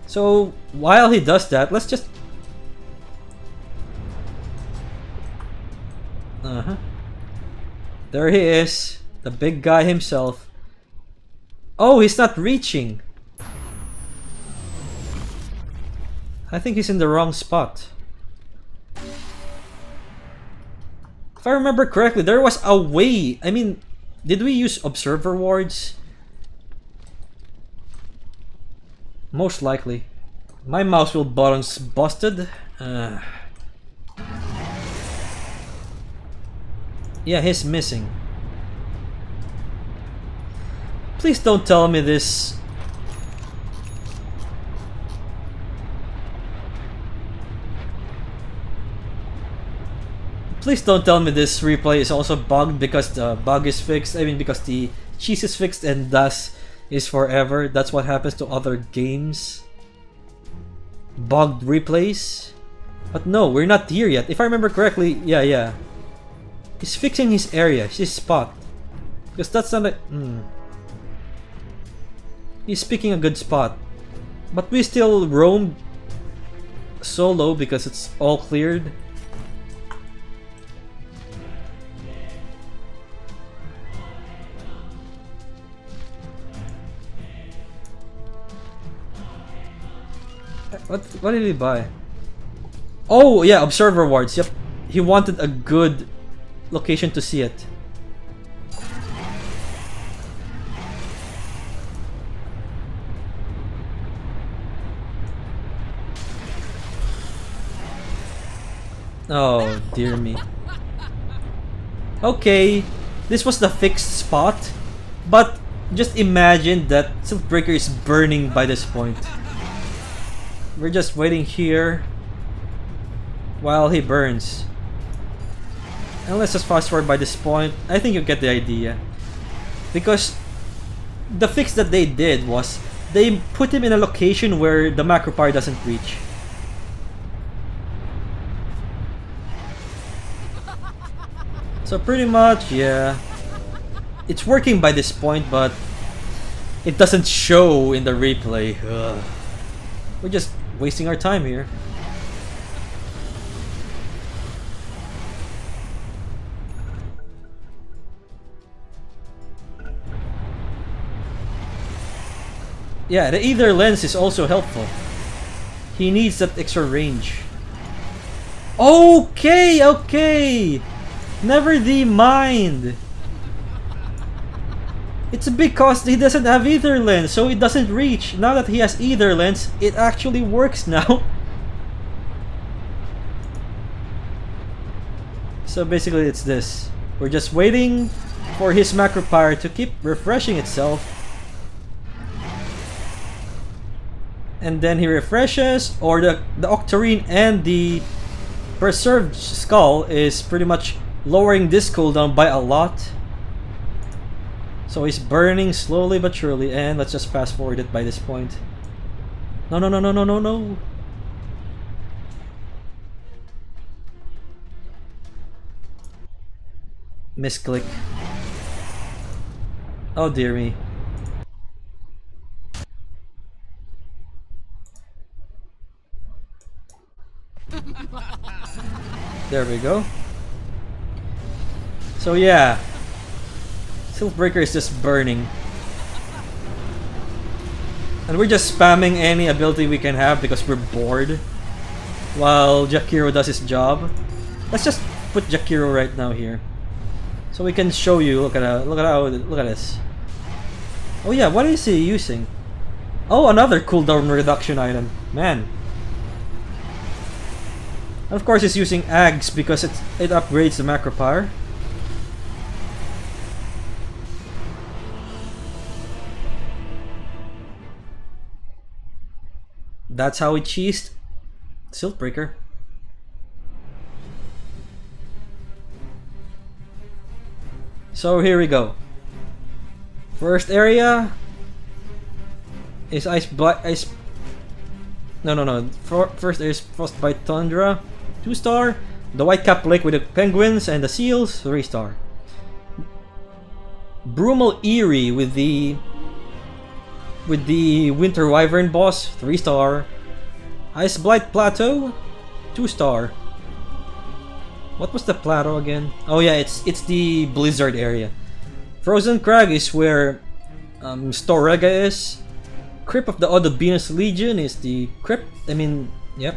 So, while he does that, let's just... There he is. The big guy himself. Oh, he's not reaching. I think he's in the wrong spot. If I remember correctly, there was a way. I mean, did we use observer wards? Most likely. My mouse wheel button's busted. Yeah, he's missing. Please don't tell me this. Please don't tell me this replay is also bugged because the bug is fixed. I mean, because the cheese is fixed and thus is forever. That's what happens to other games. Bugged replays. But no, we're not here yet. If I remember correctly, yeah. He's fixing his area, his spot. Because that's not a... He's picking a good spot. But we still roamed solo because it's all cleared. What did he buy? Oh yeah, observer wards. Yep, he wanted a good location to see it. Oh dear me. Okay, this was the fixed spot, but just imagine that Siltbreaker is burning by this point. We're just waiting here while he burns. And let's just fast forward by this point. I think you get the idea. Because the fix that they did was they put him in a location where the Macropyre doesn't reach. So pretty much, yeah. It's working by this point, but it doesn't show in the replay. Ugh. We're just wasting our time here. Yeah, the Ether lens is also helpful. He needs that extra range. Okay! Never the mind! It's because he doesn't have Ether lens, so it doesn't reach. Now that he has Ether lens, it actually works now. So basically it's this. We're just waiting for his Macropyre to keep refreshing itself. And then he refreshes, or the Octarine and the Preserved Skull is pretty much lowering this cooldown by a lot. So he's burning slowly but surely, and let's just fast forward it by this point. No. Misclick. Oh dear me. There we go. So yeah, Siltbreaker is just burning. And we're just spamming any ability we can have because we're bored. While Jakiro does his job. Let's just put Jakiro right now here. So we can show you, look at this. Oh yeah, what is he using? Oh, another cooldown reduction item. Man. And of course he's using Ags because it upgrades the Macropyre. That's how we cheesed Siltbreaker. So here we go. First area is First is Frostbite Tundra, 2-star. The White Cap Lake with the penguins and the seals, 3-star. Brumal Eyrie with the Winter Wyvern boss, 3-star. Ice Blight Plateau, 2-star. What was the plateau again? Oh yeah, it's the blizzard area. Frozen Crag is where Storega is. Crypt of the Odobenus Legion is the crypt. Yep.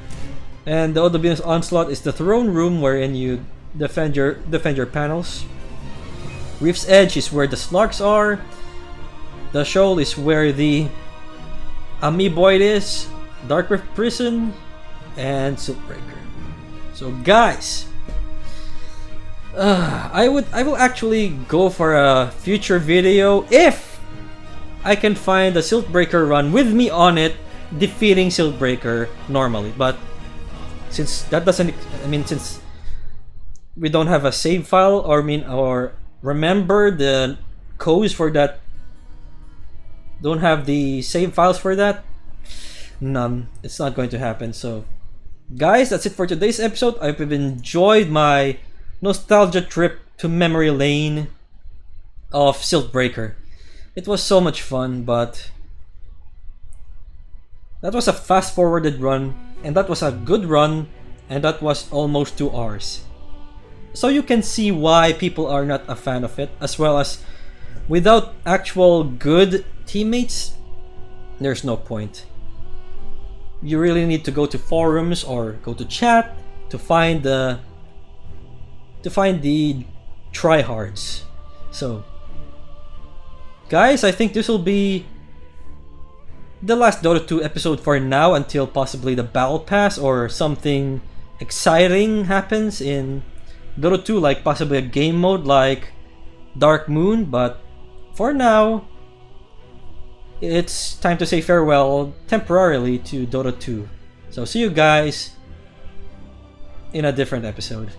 And the Odobenus Onslaught is the throne room wherein you defend your panels. Reef's Edge is where the Slarks are. The Shoal is where the Amoeboid is. Dark Rift Prison and Siltbreaker. So guys, I will actually go for a future video if I can find the Siltbreaker run with me on it defeating Siltbreaker normally. But since that doesn't, since we don't have a save file or remember the codes for that, don't have the save files for that, none, it's not going to happen. So guys, that's it for today's episode. I hope you've enjoyed my nostalgia trip to memory lane of Siltbreaker. It was so much fun, but that was a fast forwarded run, and that was a good run, and that was almost 2 hours. So you can see why people are not a fan of it, as well as without actual good teammates, there's no point. You really need to go to forums or go to chat to find the tryhards. So guys, I think this will be the last Dota 2 episode for now, until possibly the Battle Pass or something exciting happens in Dota 2, like possibly a game mode like Dark Moon. But for now, it's time to say farewell temporarily to Dota 2. So see you guys in a different episode.